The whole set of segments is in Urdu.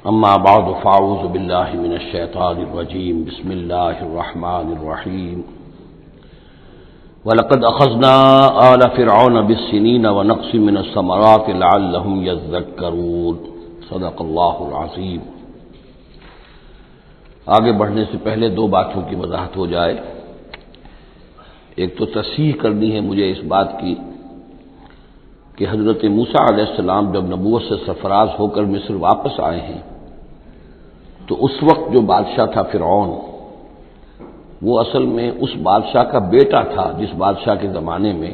اما بعد فاعوذ باللہ من الشیطان الرجیم بسم اللہ الرحمن الرحیم وَلَقَدْ أَخَذْنَا آلَ فِرْعَوْنَ بِالسِّنِينَ وَنَقْصٍ مِّنَ الثَّمَرَاتِ لَعَلَّهُمْ يَذَّكَّرُونَ صدق اللہ العظیم۔ آگے بڑھنے سے پہلے دو باتوں کی وضاحت ہو جائے۔ ایک تو تصحیح کرنی ہے مجھے اس بات کی کہ حضرت موسیٰ علیہ السلام جب نبوت سے سرفراز ہو کر مصر واپس آئے ہیں تو اس وقت جو بادشاہ تھا فرعون، وہ اصل میں اس بادشاہ کا بیٹا تھا جس بادشاہ کے زمانے میں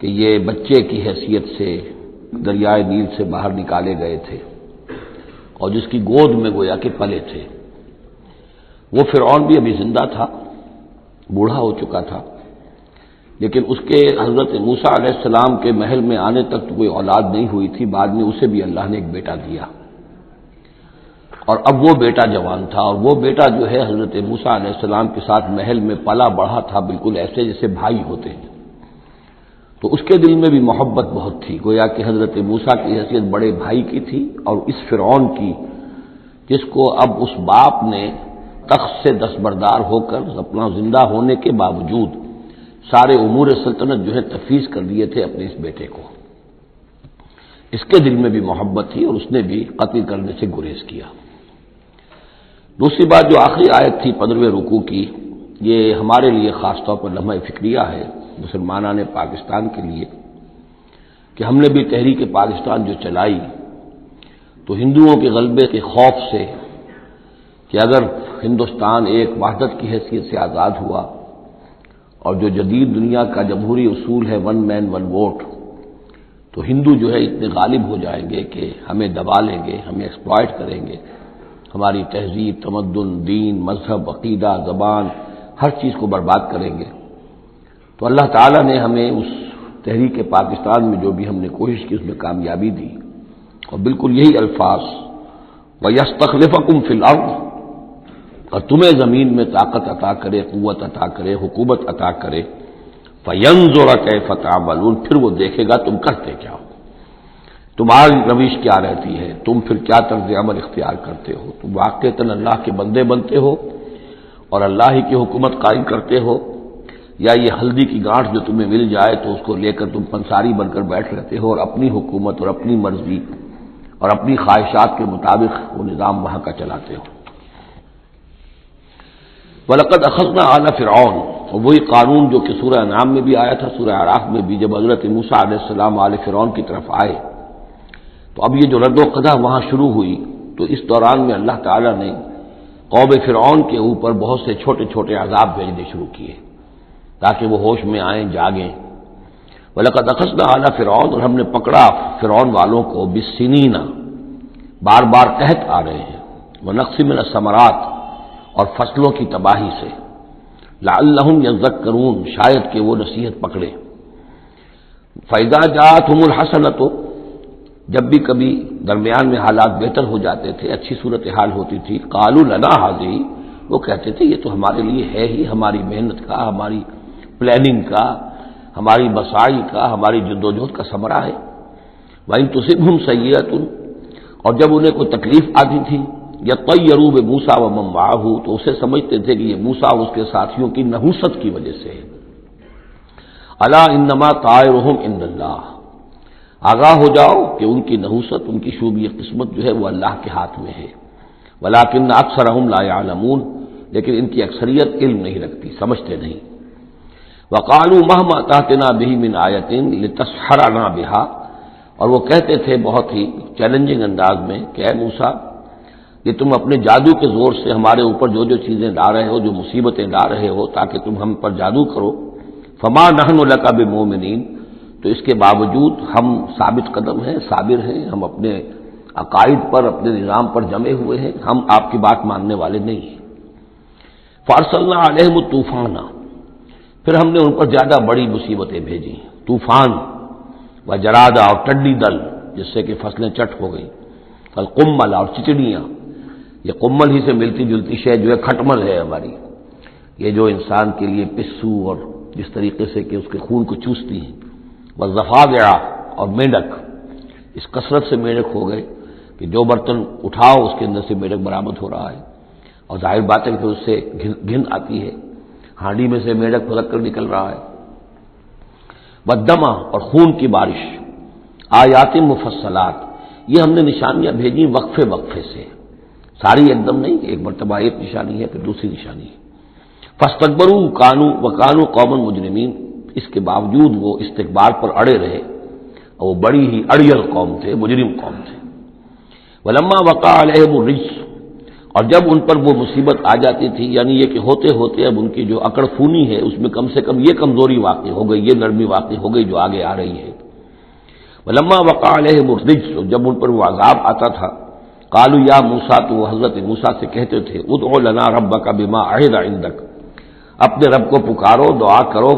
کہ یہ بچے کی حیثیت سے دریائے نیل سے باہر نکالے گئے تھے اور جس کی گود میں گویا کہ پلے تھے۔ وہ فرعون بھی ابھی زندہ تھا، بوڑھا ہو چکا تھا، لیکن اس کے حضرت موسیٰ علیہ السلام کے محل میں آنے تک تو کوئی اولاد نہیں ہوئی تھی۔ بعد میں اسے بھی اللہ نے ایک بیٹا دیا اور اب وہ بیٹا جوان تھا، اور وہ بیٹا جو ہے حضرت موسیٰ علیہ السلام کے ساتھ محل میں پلا بڑھا تھا، بالکل ایسے جیسے بھائی ہوتے ہیں۔ تو اس کے دل میں بھی محبت بہت تھی، گویا کہ حضرت موسیٰ کی حیثیت بڑے بھائی کی تھی، اور اس فرعون کی جس کو اب اس باپ نے تخت سے دستبردار ہو کر اپنا زندہ ہونے کے باوجود سارے امور سلطنت جو ہے تفویض کر دیے تھے اپنے اس بیٹے کو، اس کے دل میں بھی محبت تھی اور اس نے بھی قتل کرنے سے گریز کیا۔ دوسری بات جو آخری آیت تھی 15ویں رکوع کی، یہ ہمارے لیے خاص طور پر لمحہ فکریہ ہے مسلمانان پاکستان کے لیے کہ ہم نے بھی تحریک پاکستان جو چلائی تو ہندوؤں کے غلبے کے خوف سے کہ اگر ہندوستان ایک وحدت کی حیثیت سے آزاد ہوا اور جو جدید دنیا کا جمہوری اصول ہے ون مین ون ووٹ، تو ہندو جو ہے اتنے غالب ہو جائیں گے کہ ہمیں دبا لیں گے، ہمیں ایکسپلائٹ کریں گے، ہماری تہذیب، تمدن، دین، مذہب، عقیدہ، زبان، ہر چیز کو برباد کریں گے۔ تو اللہ تعالیٰ نے ہمیں اس تحریک پاکستان میں جو بھی ہم نے کوشش کی اس میں کامیابی دی، اور بالکل یہی الفاظ وَيَسْتَخْلِفَكُمْ فِي الْأَرْضِ، اور تمہیں زمین میں طاقت عطا کرے، قوت عطا کرے، حکومت عطا کرے، فَيَنْظُرَ كَيْفَ تَعْمَلُونَ، پھر وہ دیکھے گا تم کرتے کیا ہو، تمہاری روش کیا رہتی ہے، تم پھر کیا طرز عمل اختیار کرتے ہو، تم واقعتاً اللہ کے بندے بنتے ہو اور اللہ ہی کی حکومت قائم کرتے ہو، یا یہ ہلدی کی گانٹھ جو تمہیں مل جائے تو اس کو لے کر تم پنساری بن کر بیٹھ رہتے ہو اور اپنی حکومت اور اپنی مرضی اور اپنی خواہشات کے مطابق وہ نظام وہاں کا چلاتے ہو۔ وَلَقَدْ أَخَذْنَا آلَ فِرْعَوْنَ، اور وہی قانون جو کہ سورہ انعام میں بھی آیا تھا، سورہ اعراف میں بھی، جب حضرت موسیٰ علیہ السلام آل فرعون کی طرف آئے تو اب یہ جو رد و قدح وہاں شروع ہوئی، تو اس دوران میں اللہ تعالیٰ نے قوم فرعون کے اوپر بہت سے چھوٹے چھوٹے عذاب بھیجنے شروع کیے تاکہ وہ ہوش میں آئیں، جاگیں۔ وَلَقَدْ أَخَذْنَا آلَ فِرْعَوْنَ، اور ہم نے پکڑا فرعون والوں کو بِالسِّنِينَ، بار بار قحط آ رہے ہیں، وَنَقْصٍ مِّنَ الثَّمَرَاتِ، اور فصلوں کی تباہی سے، لَعَلَّهُمْ يَذَّكَّرُونَ، شاید کہ وہ نصیحت پکڑے۔ فَإِذَا جَاءَتْهُمُ الْحَسَنَةُ، جب بھی کبھی درمیان میں حالات بہتر ہو جاتے تھے، اچھی صورتحال ہوتی تھی، قَالُوا لَنَا هَٰذِهِ، وہ کہتے تھے یہ تو ہمارے لیے ہے ہی، ہماری محنت کا، ہماری پلاننگ کا، ہماری مساعی کا، ہماری جدوجہد کا ثمرہ ہے۔ وَإِن تُصِبْهُمْ سَيِّئَةٌ، اور جب انہیں کوئی تکلیف آتی تھی، یطیروا بموسیٰ ومن معہ، تو اسے سمجھتے تھے کہ یہ موسیٰ اور اس کے ساتھیوں کی نحوست کی وجہ سے ہے۔ الا انما طائرهم عند اللہ، آگاہ ہو جاؤ کہ ان کی نحوست، ان کی شوبی قسمت جو ہے وہ اللہ کے ہاتھ میں ہے۔ ولکن اکثرهم لا يعلمون، لیکن ان کی اکثریت علم نہیں رکھتی، سمجھتے نہیں۔ وقالوا مهما تأتنا به من آیۃ لتسحرنا بها، اور وہ کہتے تھے بہت ہی چیلنجنگ انداز میں کہ اے موسیٰ، یہ تم اپنے جادو کے زور سے ہمارے اوپر جو جو چیزیں لا رہے ہو، جو مصیبتیں لا رہے ہو تاکہ تم ہم پر جادو کرو، فما نحن لک بمؤمنین، تو اس کے باوجود ہم ثابت قدم ہیں، صابر ہیں، ہم اپنے عقائد پر، اپنے نظام پر جمے ہوئے ہیں، ہم آپ کی بات ماننے والے نہیں ہیں۔ فارسلنا علیہم الطوفان، پھر ہم نے ان پر زیادہ بڑی مصیبتیں بھیجی، طوفان وجراد، اور ٹڈی دل جس سے کہ فصلیں چٹ ہو گئیں، القمل، اور چچڑیاں، یہ قمل ہی سے ملتی جلتی شے جو ہے کھٹمل ہے ہماری، یہ جو انسان کے لیے پسو اور جس طریقے سے کہ اس کے خون کو چوستی ہیں، والضفادع، اور مینڈک، اس کثرت سے مینڈک ہو گئے کہ کہ جو برتن اٹھاؤ اس کے اندر سے میڑک برآمد ہو رہا ہے، اور ظاہر بات ہے کہ اس سے گھن آتی ہے، ہانڈی میں سے میڑک پھلک کر نکل رہا ہے۔ والدمع، اور خون کی بارش، آیات مفصلات، یہ ہم نے نشانیاں بھیجی وقفے وقفے سے، ساری ایک دم نہیں کہ ایک مرتبہ ایک نشانی ہے پھر دوسری نشانی ہے۔ فاستکبروا وکانوا قوما مجرمین، اس کے باوجود وہ استکبار پر اڑے رہے، اور وہ بڑی ہی اڑیل قوم تھے، مجرم قوم تھے۔ ولما وقع علیہم الرجس، اور جب ان پر وہ مصیبت آ جاتی تھی، یعنی یہ کہ ہوتے ہوتے اب ان کی جو اکڑ خونی ہے اس میں کم سے کم یہ کمزوری واقع ہو گئی، یہ نرمی واقع ہو گئی جو آگے آ رہی ہے۔ ولما وقع علیہم الرجس، جب ان پر وہ عذاب آتا تھا، قالوا یا موسیٰ، تو وہ حضرت موسیٰ سے کہتے تھے، ادع لنا ربک بما عہد عندک، اپنے رب کو پکارو، دعا کرو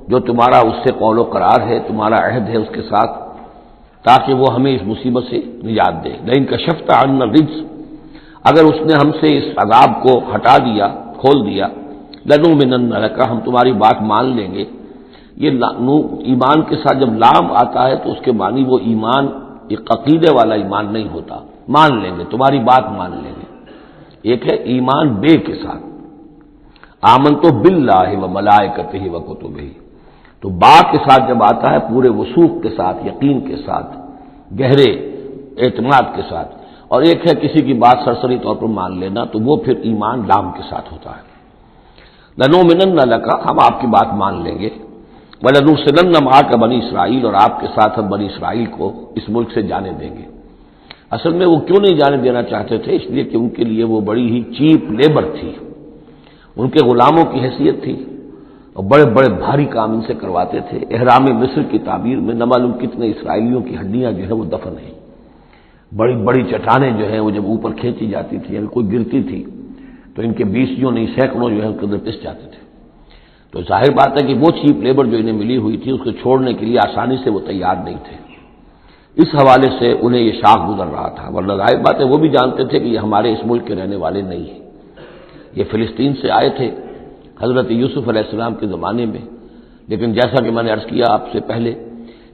جو تمہارا اس سے قول و قرار ہے، تمہارا عہد ہے اس کے ساتھ، تاکہ وہ ہمیں اس مصیبت سے نجات دے۔ لئن کشفت عنا الرجس، اگر اس نے ہم سے اس عذاب کو ہٹا دیا، کھول دیا، لنؤمنن لک، ہم تمہاری بات مان لیں گے۔ یہ ایمان کے ساتھ جب لام آتا ہے تو اس کے معنی وہ ایمان، ایک عقیدے والا ایمان نہیں ہوتا، مان لیں گے، تمہاری بات مان لیں گے۔ ایک ہے ایمان بے کے ساتھ، آمنت باللہ و ملائکتہ و کتبہ، تو با کے ساتھ جب آتا ہے پورے وثوق کے ساتھ، یقین کے ساتھ، گہرے اعتماد کے ساتھ، اور ایک ہے کسی کی بات سرسری طور پر مان لینا، تو وہ پھر ایمان لام کے ساتھ ہوتا ہے۔ لنؤمنن لک، ہم آپ کی بات مان لیں گے، وَلَنُرْسِلَنَّ مَعَكَ بنی اسرائیل، اور آپ کے ساتھ ہم بنی اسرائیل کو اس ملک سے جانے دیں گے۔ اصل میں وہ کیوں نہیں جانے دینا چاہتے تھے؟ اس لیے کہ ان کے لیے وہ بڑی ہی چیپ لیبر تھی، ان کے غلاموں کی حیثیت تھی، اور بڑے بڑے بھاری کام ان سے کرواتے تھے۔ احرام مصر کی تعبیر میں نہ معلوم کتنے اسرائیلیوں کی ہڈیاں جو ہے وہ دفن ہیں، بڑی بڑی چٹانیں جو ہیں وہ جب اوپر کھینچی جاتی تھی، اگر کوئی گرتی تھی تو ان کے بیسیوں نہیں سینکڑوں جو ہے ان کے اندر پس جاتے تھے۔ تو ظاہر بات ہے کہ وہ چیپ لیبر جو انہیں ملی ہوئی تھی اس کو چھوڑنے کے لیے آسانی سے وہ تیار نہیں تھے، اس حوالے سے انہیں یہ شاخ گزر رہا تھا، ورنہ ظاہر بات ہے وہ بھی جانتے تھے کہ یہ ہمارے اس ملک کے رہنے والے نہیں ہیں، یہ فلسطین سے آئے تھے حضرت یوسف علیہ السلام کے زمانے میں، لیکن جیسا کہ میں نے عرض کیا آپ سے پہلے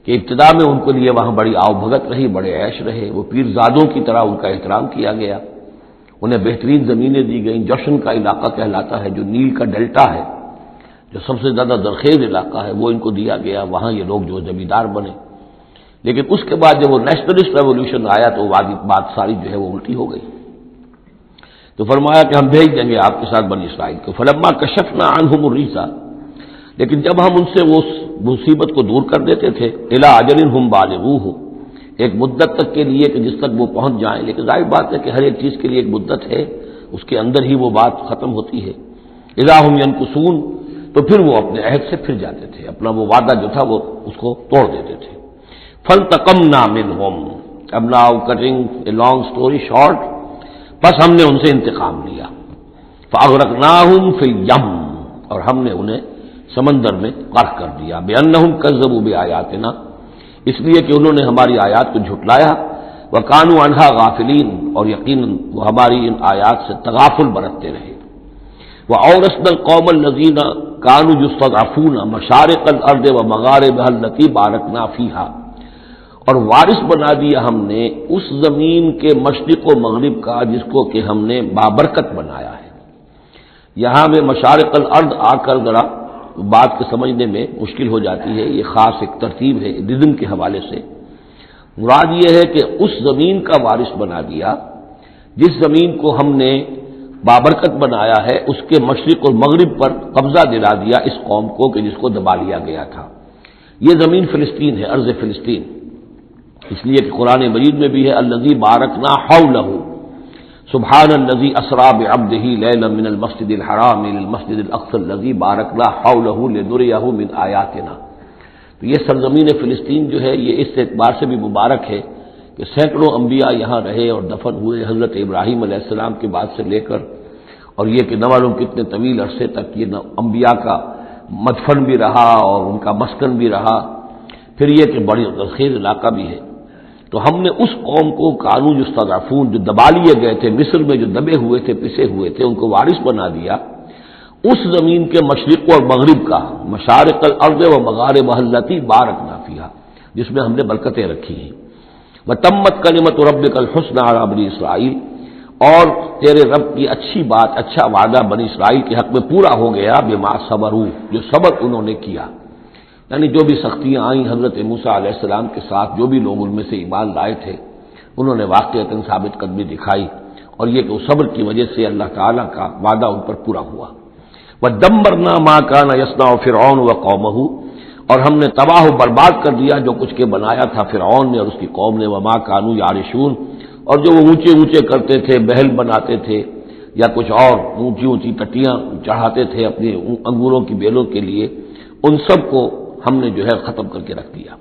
کہ ابتدا میں ان کے لیے وہاں بڑی آؤ بھگت رہی، بڑے عیش رہے، وہ پیرزادوں کی طرح ان کا احترام کیا گیا، انہیں بہترین زمینیں دی گئیں، جوشن کا علاقہ کہلاتا ہے جو نیل کا ڈیلٹا ہے، جو سب سے زیادہ زرخیز علاقہ ہے، وہ ان کو دیا گیا، وہاں یہ لوگ جو زمیندار بنے۔ لیکن اس کے بعد جب وہ نیشنلسٹ ریولوشن آیا تو بات ساری جو ہے وہ الٹی ہو گئی، تو فرمایا کہ ہم بھیج دیں گے آپ کے ساتھ بنی اسرائیل کو۔ فلما کشفنا عنہم الرجس، لیکن جب ہم ان سے وہ مصیبت کو دور کر دیتے تھے، الی اجل ہم بالغوہ، ایک مدت تک کے لیے کہ جس تک وہ پہنچ جائیں، لیکن ظاہر بات ہے کہ ہر ایک چیز کے لیے ایک مدت ہے، اس کے اندر ہی وہ بات ختم ہوتی ہے۔ اذا ہم ینکثون، تو پھر وہ اپنے عہد سے پھر جاتے تھے، اپنا وہ وعدہ جو تھا وہ اس کو توڑ دیتے تھے۔ فانتقمنا منہم، اب now cutting a long story short, بس ہم نے ان سے انتقام لیا۔ فاغرقناہم فی الیم، اور ہم نے انہیں سمندر میں غرق کر دیا، بانہم کذبوا بآیاتنا، اس لیے کہ انہوں نے ہماری آیات کو جھٹلایا، وکانوا عنہا غافلین، اور یقیناً وہ ہماری ان آیات سے تغافل برتتے رہے۔ وَأَوْرَثْنَا الْقَوْمَ الَّذِينَ كَانُوا يُسْتَضْعَفُونَ مَشَارِقَ الْأَرْضِ وَمَغَارِبَهَا الَّتِي بَارَكْنَا فِيهَا، اور وارث بنا دیا ہم نے اس زمین کے مشرق و مغرب کا جس کو کہ ہم نے بابرکت بنایا ہے۔ یہاں میں مشارق الارض آ کر ذرا بات کے سمجھنے میں مشکل ہو جاتی ہے، یہ خاص ایک ترتیب ہے رزم کے حوالے سے۔ مراد یہ ہے کہ اس زمین کا وارث بنا دیا جس زمین کو ہم نے بابرکت بنایا ہے، اس کے مشرق اور مغرب پر قبضہ دلا دیا اس قوم کو کہ جس کو دبا لیا گیا تھا۔ یہ زمین فلسطین ہے، ارض فلسطین، اس لیے کہ قرآن مجید میں بھی ہے الذی بارکنا حولہ، سبحان الذی اسری بعبدہ لیلا من المسجد الحرام الى المسجد الاقصی الذی بارکنا حولہ لنریہ من آیاتنا۔ تو یہ سرزمین فلسطین جو ہے یہ اس اعتبار سے بھی مبارک ہے کہ سینکڑوں انبیاء یہاں رہے اور دفن ہوئے، حضرت ابراہیم علیہ السلام کے بعد سے لے کر، اور یہ کہ نہ معلوم کتنے طویل عرصے تک یہ انبیاء کا مدفن بھی رہا اور ان کا مسکن بھی رہا۔ پھر یہ کہ بڑی زرخیز علاقہ بھی ہے۔ تو ہم نے اس قوم کو کانوا یستضعفون، جو دبا لیے گئے تھے، مصر میں جو دبے ہوئے تھے، پسے ہوئے تھے، ان کو وارث بنا دیا اس زمین کے مشرق اور مغرب کا، مشارق الارض و مغاربها التی بارکنا فیہا، جس میں ہم نے برکتیں رکھی ہیں۔ وتمت کلمۃ ربک الحسنی علی بنی اسرائیل، اور تیرے رب کی اچھی بات، اچھا وعدہ بنی اسرائیل کے حق میں پورا ہو گیا، بما صبروا، جو صبر انہوں نے کیا، یعنی جو بھی سختیاں آئیں حضرت موسیٰ علیہ السلام کے ساتھ، جو بھی لوگ ان میں سے ایمان لائے تھے، انہوں نے واقعتاً ثابت قدمی دکھائی، اور یہ کہ وہ صبر کی وجہ سے اللہ تعالیٰ کا وعدہ ان پر پورا ہوا۔ وَدَمَّرْنَا مَا كَانَ يَصْنَعُ فِرْعَوْنُ وَقَوْمُهُ، اور ہم نے تباہ و برباد کر دیا جو کچھ کے بنایا تھا فرعون نے اور اس کی قوم نے، وَمَا كَانُوا يَعْرِشُونَ، اور جو وہ اونچے اونچے کرتے تھے، محل بناتے تھے یا کچھ اور اونچی اونچی ٹٹیاں چڑھاتے تھے اپنی انگوروں کی بیلوں کے لیے، ان سب کو ہم نے جو ہے ختم کر کے رکھ دیا۔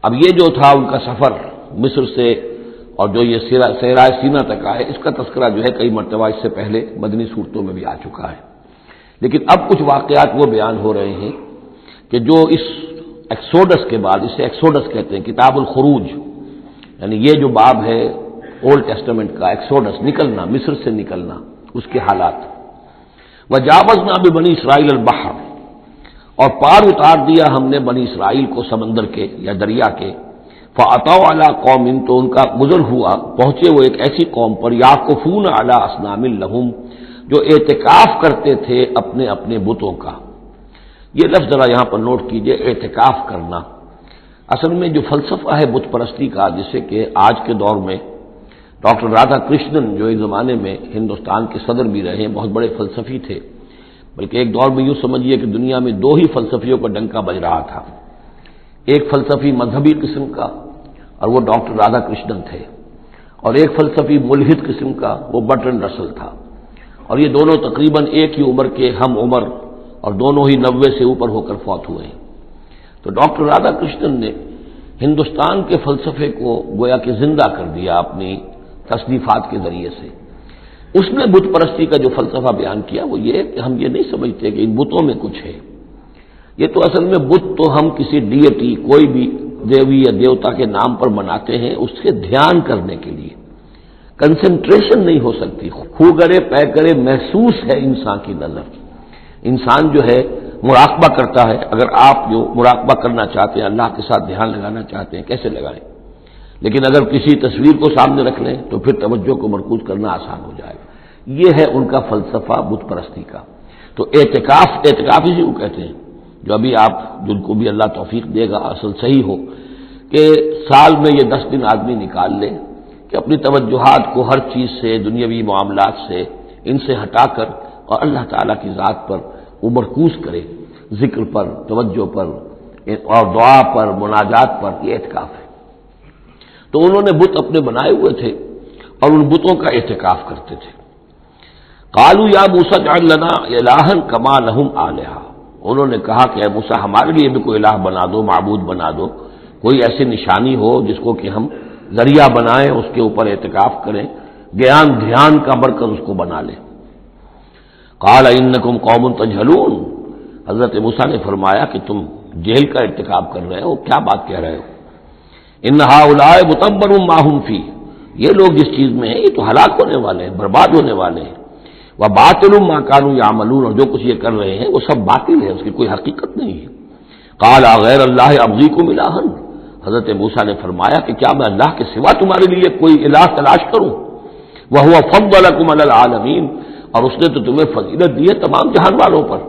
اب یہ جو تھا ان کا سفر مصر سے اور جو یہ صحرائے سینا تک آئے، اس کا تذکرہ جو ہے کئی مرتبہ اس سے پہلے مدنی صورتوں میں بھی آ چکا ہے، لیکن اب کچھ واقعات وہ بیان ہو رہے ہیں کہ جو اس ایکسوڈس کے بعد، اسے ایکسوڈس کہتے ہیں، کتاب الخروج، یعنی یہ جو باب ہے اولڈ ٹیسٹمنٹ کا، ایکسوڈس، نکلنا، مصر سے نکلنا، اس کے حالات۔ وجاوزنا ببنی اسرائیل البحر، اور پار اتار دیا ہم نے بنی اسرائیل کو سمندر کے یا دریا کے، فاتوا علی قوم، تو ان کا گزر ہوا، پہنچے وہ ایک ایسی قوم پر، یعکفون علی اصنام لہم، جو اعتکاف کرتے تھے اپنے اپنے بتوں کا۔ یہ لفظ ذرا یہاں پر نوٹ کیجئے، اعتکاف کرنا۔ اصل میں جو فلسفہ ہے بت پرستی کا، جسے کہ آج کے دور میں ڈاکٹر رادھا کرشنن، جو ایک زمانے میں ہندوستان کے صدر بھی رہے ہیں، بہت بڑے فلسفی تھے، بلکہ ایک دور میں یوں سمجھیے کہ دنیا میں دو ہی فلسفیوں کا ڈنکا بج رہا تھا، ایک فلسفی مذہبی قسم کا اور وہ ڈاکٹر رادھا کرشنن تھے، اور ایک فلسفی ملحد قسم کا وہ برٹرنڈ رسل تھا، اور یہ دونوں تقریباً ایک ہی عمر کے ہم عمر، اور دونوں ہی 90 سے اوپر ہو کر فوت ہوئے ہیں۔ تو ڈاکٹر رادھا کرشنن نے ہندوستان کے فلسفے کو گویا کہ زندہ کر دیا اپنی تصنیفات کے ذریعے سے۔ اس نے بت پرستی کا جو فلسفہ بیان کیا وہ یہ کہ ہم یہ نہیں سمجھتے کہ ان بتوں میں کچھ ہے، یہ تو اصل میں بت تو ہم کسی ڈیٹی، کوئی بھی دیوی یا دیوتا کے نام پر بناتے ہیں، اس کے دھیان کرنے کے لیے، کنسنٹریشن نہیں ہو سکتی، خو کرے پے کرے محسوس ہے انسان کی نظر، انسان جو ہے مراقبہ کرتا ہے۔ اگر آپ جو مراقبہ کرنا چاہتے ہیں، اللہ کے ساتھ دھیان لگانا چاہتے ہیں، کیسے لگائیں؟ لیکن اگر کسی تصویر کو سامنے رکھ لیں تو پھر توجہ کو مرکوز کرنا آسان ہو جائے گا۔ یہ ہے ان کا فلسفہ بت پرستی کا۔ تو اعتکاف اسی کو کہتے ہیں، جو ابھی آپ جن کو بھی اللہ توفیق دے گا اصل صحیح ہو کہ سال میں یہ 10 دن آدمی نکال لے کہ اپنی توجہات کو ہر چیز سے، دنیاوی معاملات سے، ان سے ہٹا کر اور اللہ تعالیٰ کی ذات پر وہ مرکوز کرے، ذکر پر، توجہ پر اور دعا پر، مناجات پر، یہ اعتکاف ہے۔ تو انہوں نے بت اپنے بنائے ہوئے تھے اور ان بتوں کا اعتکاف کرتے تھے۔ قالوا یا موسیٰ اجعل لنا الہا کما لہم آلہہ، انہوں نے کہا کہ اے موسیٰ ہمارے لیے بھی کوئی الہ بنا دو، معبود بنا دو، کوئی ایسی نشانی ہو جس کو کہ ہم ذریعہ بنائیں، اس کے اوپر اعتکاف کریں، گیان دھیان کا مرکز اس کو بنا لیں۔ قال انکم قوم تجہلون، حضرت موسیٰ نے فرمایا کہ تم جہل کا ارتکاب کر رہے ہو، کیا بات کہہ رہے ہو؟ ان ہؤلاء متبر ما هم فیہ، یہ لوگ جس چیز میں ہیں یہ تو ہلاک ہونے والے ہیں، برباد ہونے والے ہیں۔ وباطل ما كانوا يعملون، اور جو کچھ یہ کر رہے ہیں وہ سب باطل ہے، اس کی کوئی حقیقت نہیں ہے۔ قال غیر اللہ ابغیکم الہا، حضرت موسیٰ نے فرمایا کہ کیا میں اللہ کے سوا تمہارے لیے کوئی الہ تلاش کروں؟ وهو فضلکم علی العالمین، اور اس نے تو تمہیں فضیلت دی ہے تمام جہان والوں پر۔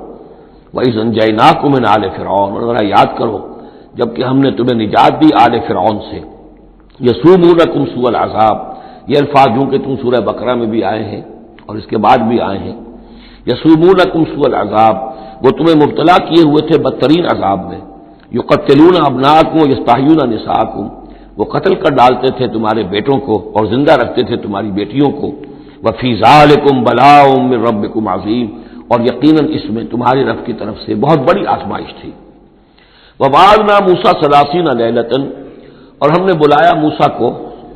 وَإِذْ أَنْجَيْنَاكُمْ مِنْ آلِ فِرْعَوْنَ، اور ذرا یاد کرو جبکہ ہم نے تمہیں نجات دی آل فرعون سے۔ یسومونکم سوء العذاب، یہ الفاظ جو کہ تم سورہ بقرہ میں بھی آئے ہیں اور اس کے بعد بھی آئے ہیں۔ یسومونکم سوء العذاب، وہ تمہیں مبتلا کیے ہوئے تھے بدترین عذاب میں۔ یقتلون ابناءکم ویستحیون نساءکم، وہ قتل کر ڈالتے تھے تمہارے بیٹوں کو اور زندہ رکھتے تھے تمہاری بیٹیوں کو۔ وفی ذالکم بلاء من ربکم عظیم، اور یقیناً اس میں تمہاری رب کی طرف سے بہت بڑی آزمائش تھی۔ وَوَعَدْنَا مُوسَىٰ 30 لَيْلَةً، اور ہم نے بلایا موسیٰ کو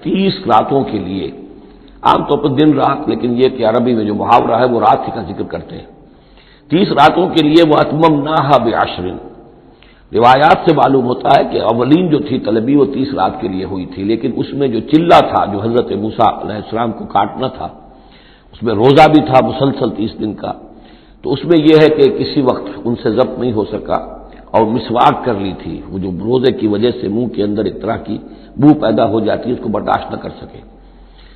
30 راتوں کے لیے، عام طور پر دن رات، لیکن یہ کہ عربی میں جو محاورہ ہے وہ رات کا ذکر کرتے ہیں۔ 30 راتوں کے لیے وَأَتْمَمْنَاهَا بِعَشْرٍ، روایات سے معلوم ہوتا ہے کہ اولین جو تھی طلبی وہ 30 رات کے لیے ہوئی تھی، لیکن اس میں جو چلہ تھا جو حضرت موسیٰ علیہ السلام کو کاٹنا تھا، اس میں روزہ بھی تھا مسلسل 30 دن کا، تو اس میں یہ ہے کہ کسی وقت ان سے ضبط نہیں ہو سکا، اور مسواک کر لی تھی، وہ جو روزے کی وجہ سے منہ کے اندر ایک طرح کی بو پیدا ہو جاتی ہے، اس کو برداشت نہ کر سکے،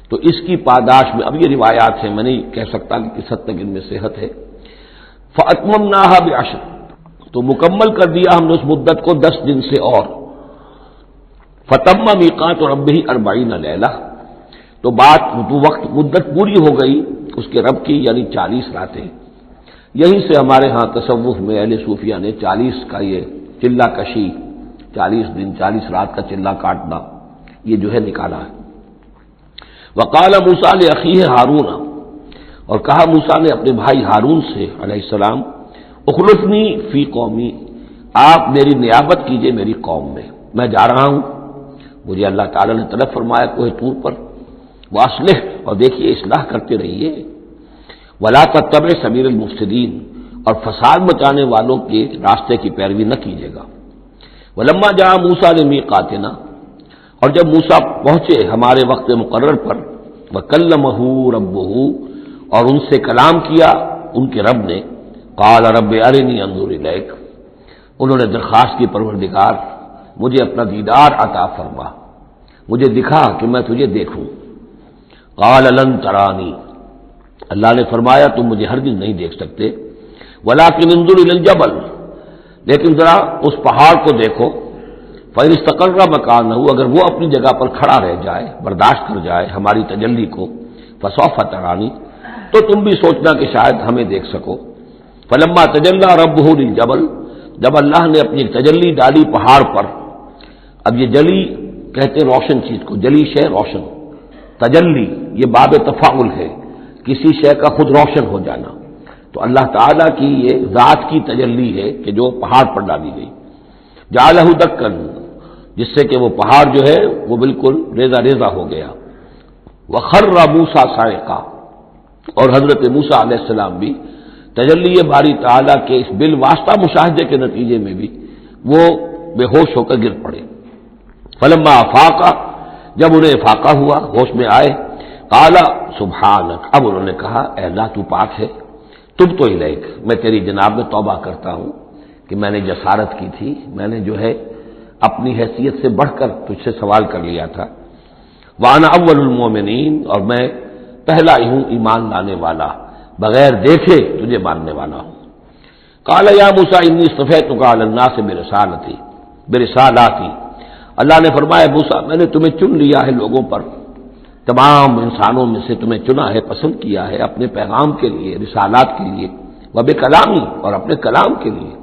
تو اس کی پاداش میں، اب یہ روایات ہیں، میں نہیں کہہ سکتا کہ کس حد تک ان میں صحت ہے، فَأَتْمَمْنَاهَا بِعَشْرٍ، تو مکمل کر دیا ہم نے اس مدت کو 10 دن سے، اور فَتَمَّ مِيقَاتُ رَبِّهِ 40 لیلہ، تو وقت مدت پوری ہو گئی اس کے رب کی، یعنی 40 راتیں۔ یہیں سے ہمارے ہاں تصوف میں اہل صوفیہ نے 40 کا یہ چلہ کشی، 40 دن 40 رات کا چلہ کاٹنا، یہ جو ہے نکالا ہے۔ وقال موسیٰ لأخیہ ہارون، اور کہا موسیٰ نے اپنے بھائی ہارون سے علیہ السلام، اخلفنی فی قومی، آپ میری نیابت کیجئے میری قوم میں جا رہا ہوں، مجھے اللہ تعالیٰ نے طلب فرمایا کوہ طور پر، واصلح، اور دیکھیے اصلاح کرتے رہیے، ولا تتبع سبیل المفسدین، اور فساد مچانے والوں کے راستے کی پیروی نہ کیجیے گا۔ ولما جاء موسیٰ لمیقاتنا، اور جب موسیٰ پہنچے ہمارے وقت مقرر پر، وکلمہ ربہ، اور ان سے کلام کیا ان کے رب نے، قال رب ارنی انظر الیک، انہوں نے درخواست کی پروردگار مجھے اپنا دیدار عطا فرما، مجھے دکھا کہ میں تجھے دیکھوں۔ قال لن ترانی، اللہ نے فرمایا تم مجھے ہرگز نہیں دیکھ سکتے، ولکن انظر الی الجبل، لیکن ذرا اس پہاڑ کو دیکھو، فإن استقر مکانہ، اگر وہ اپنی جگہ پر کھڑا رہ جائے، برداشت کر جائے ہماری تجلی کو، فسوف ترانی، تو تم بھی سوچنا کہ شاید ہمیں دیکھ سکو۔ فلما تجلی ربہ للجبل، جب اللہ نے اپنی تجلی ڈالی پہاڑ پر، اب یہ جلی کہتے ہیں روشن چیز کو، جلی شے روشن، تجلی یہ باب تفاعل ہے، کسی شے کا خود روشن ہو جانا، تو اللہ تعالیٰ کی یہ ذات کی تجلی ہے کہ جو پہاڑ پر ڈالی گئی، جعلہ دکن، جس سے کہ وہ پہاڑ جو ہے وہ بالکل ریزہ ریزہ ہو گیا، وخر موسیٰ صاعقا، اور حضرت موسیٰ علیہ السلام بھی تجلی باری تعالیٰ کے اس بالواسطہ مشاہدے کے نتیجے میں بھی وہ بے ہوش ہو کر گر پڑے۔ فلما افاقا، جب انہیں افاقہ ہوا، ہوش میں آئے، قال سبحانک، اب انہوں نے کہا اے اللہ تو پاک ہے، تبت الیک، میں تیری جناب میں توبہ کرتا ہوں کہ میں نے جسارت کی تھی، میں نے جو ہے اپنی حیثیت سے بڑھ کر تجھ سے سوال کر لیا تھا، وانا اول المومنین، اور میں پہلا ہی ہوں ایمان لانے والا، بغیر دیکھے تجھے ماننے والا ہوں۔ قال یا موسیٰ انی اصطفیتک علی الناس برسالاتی، اللہ نے فرمایا موسیٰ میں نے تمہیں چن لیا ہے لوگوں پر، تمام انسانوں میں سے تمہیں چنا ہے، پسند کیا ہے اپنے پیغام کے لیے، رسالات کے لیے، وبکلامی، اور اپنے کلام کے لیے،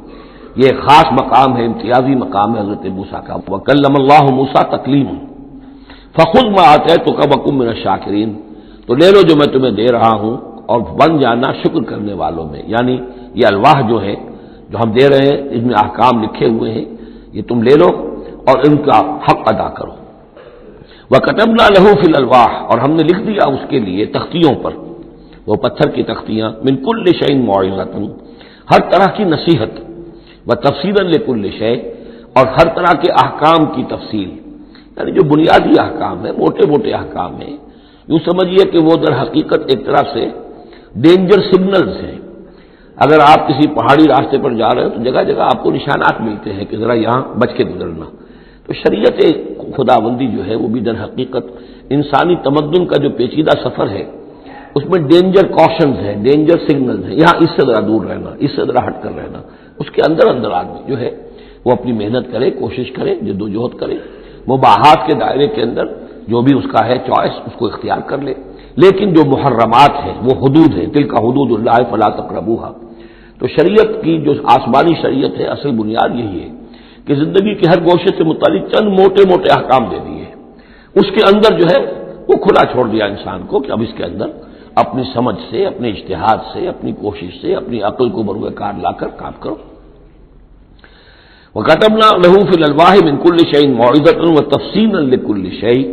یہ خاص مقام ہے، امتیازی مقام ہے حضرت موسیٰ کا۔ وکلم اللہ موسیٰ تکلیما، فخذ ما آتیتک وکن من الشاکرین، تو لے لو جو میں تمہیں دے رہا ہوں اور بن جانا شکر کرنے والوں میں، یعنی یہ الواح جو ہے جو ہم دے رہے ہیں اس میں احکام لکھے ہوئے ہیں، یہ تم لے لو اور ان کا حق ادا کرو۔ وَكَتَبْنَا لَهُ فِي الْأَلْوَاحِ، اور ہم نے لکھ دیا اس کے لیے تختیوں پر، وہ پتھر کی تختیاں، مِن كُلِّ شَيْءٍ مَوْعِظَةً، ہر طرح کی نصیحت، وَتَفْصِيلًا لِكُلِّ شَيْءٍ، اور ہر طرح کے احکام کی تفصیل، یعنی جو بنیادی احکام ہیں، موٹے موٹے احکام ہیں، یوں سمجھیے کہ وہ در حقیقت ایک طرح سے ڈینجر سگنلز ہیں۔ اگر آپ کسی پہاڑی راستے پر جا رہے ہیں تو جگہ جگہ آپ کو نشانات ملتے ہیں کہ ذرا یہاں بچ کے گزرنا، تو شریعت خداوندی جو ہے وہ بھی در حقیقت انسانی تمدن کا جو پیچیدہ سفر ہے اس میں ڈینجر کوشنز ہیں، ڈینجر سگنلز ہیں، یہاں اس سے ذرا دور رہنا، اس سے ذرا ہٹ کر رہنا، اس کے اندر اندر آدمی جو ہے وہ اپنی محنت کرے، کوشش کرے، جدوجہد کرے، مباحات کے دائرے کے اندر جو بھی اس کا ہے چوائس اس کو اختیار کر لے، لیکن جو محرمات ہیں وہ حدود ہیں، تلک حدود اللہ فلا تقربوها، تو شریعت کی جو آسمانی شریعت ہے اصل بنیاد یہی ہے کہ زندگی کے ہر گوشے سے متعلق چند موٹے موٹے احکام دے دیے، اس کے اندر جو ہے وہ کھلا چھوڑ دیا انسان کو کہ اب اس کے اندر اپنی سمجھ سے، اپنے اجتہاد سے، اپنی کوشش سے، اپنی عقل کو بروئے کار لا کر کام کرو۔ وَكَتَبْنَا لَهُ فِي الْأَلْوَاحِ مِن كُلِّ شَيْءٍ مَوْعِظَةً وَتَفْصِيلًا لِكُلِّ شَيْءٍ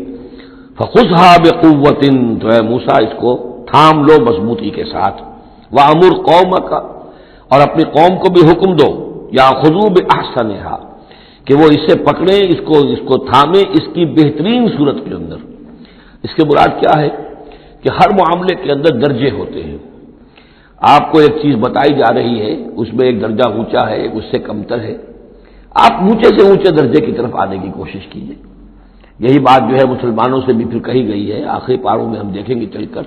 فَخُذْهَا بِقُوَّةٍ، تو اے موسیٰ اس کو تھام لو مضبوطی کے ساتھ، وَأَمُرْ قَوْمَكَ، اور اپنی قوم کو بھی حکم دو، يَأْخُذُوا بِأَحْسَنِهَا، کہ وہ اسے پکڑیں، اس کو تھامیں اس کی بہترین صورت کے اندر۔ اس کے مراد کیا ہے کہ ہر معاملے کے اندر درجے ہوتے ہیں، آپ کو ایک چیز بتائی جا رہی ہے، اس میں ایک درجہ اونچا ہے، ایک اس سے کمتر ہے، آپ اونچے سے اونچے درجے کی طرف آنے کی کوشش کیجیے. یہی بات جو ہے مسلمانوں سے بھی پھر کہی گئی ہے. آخری پاروں میں ہم دیکھیں گے چل کر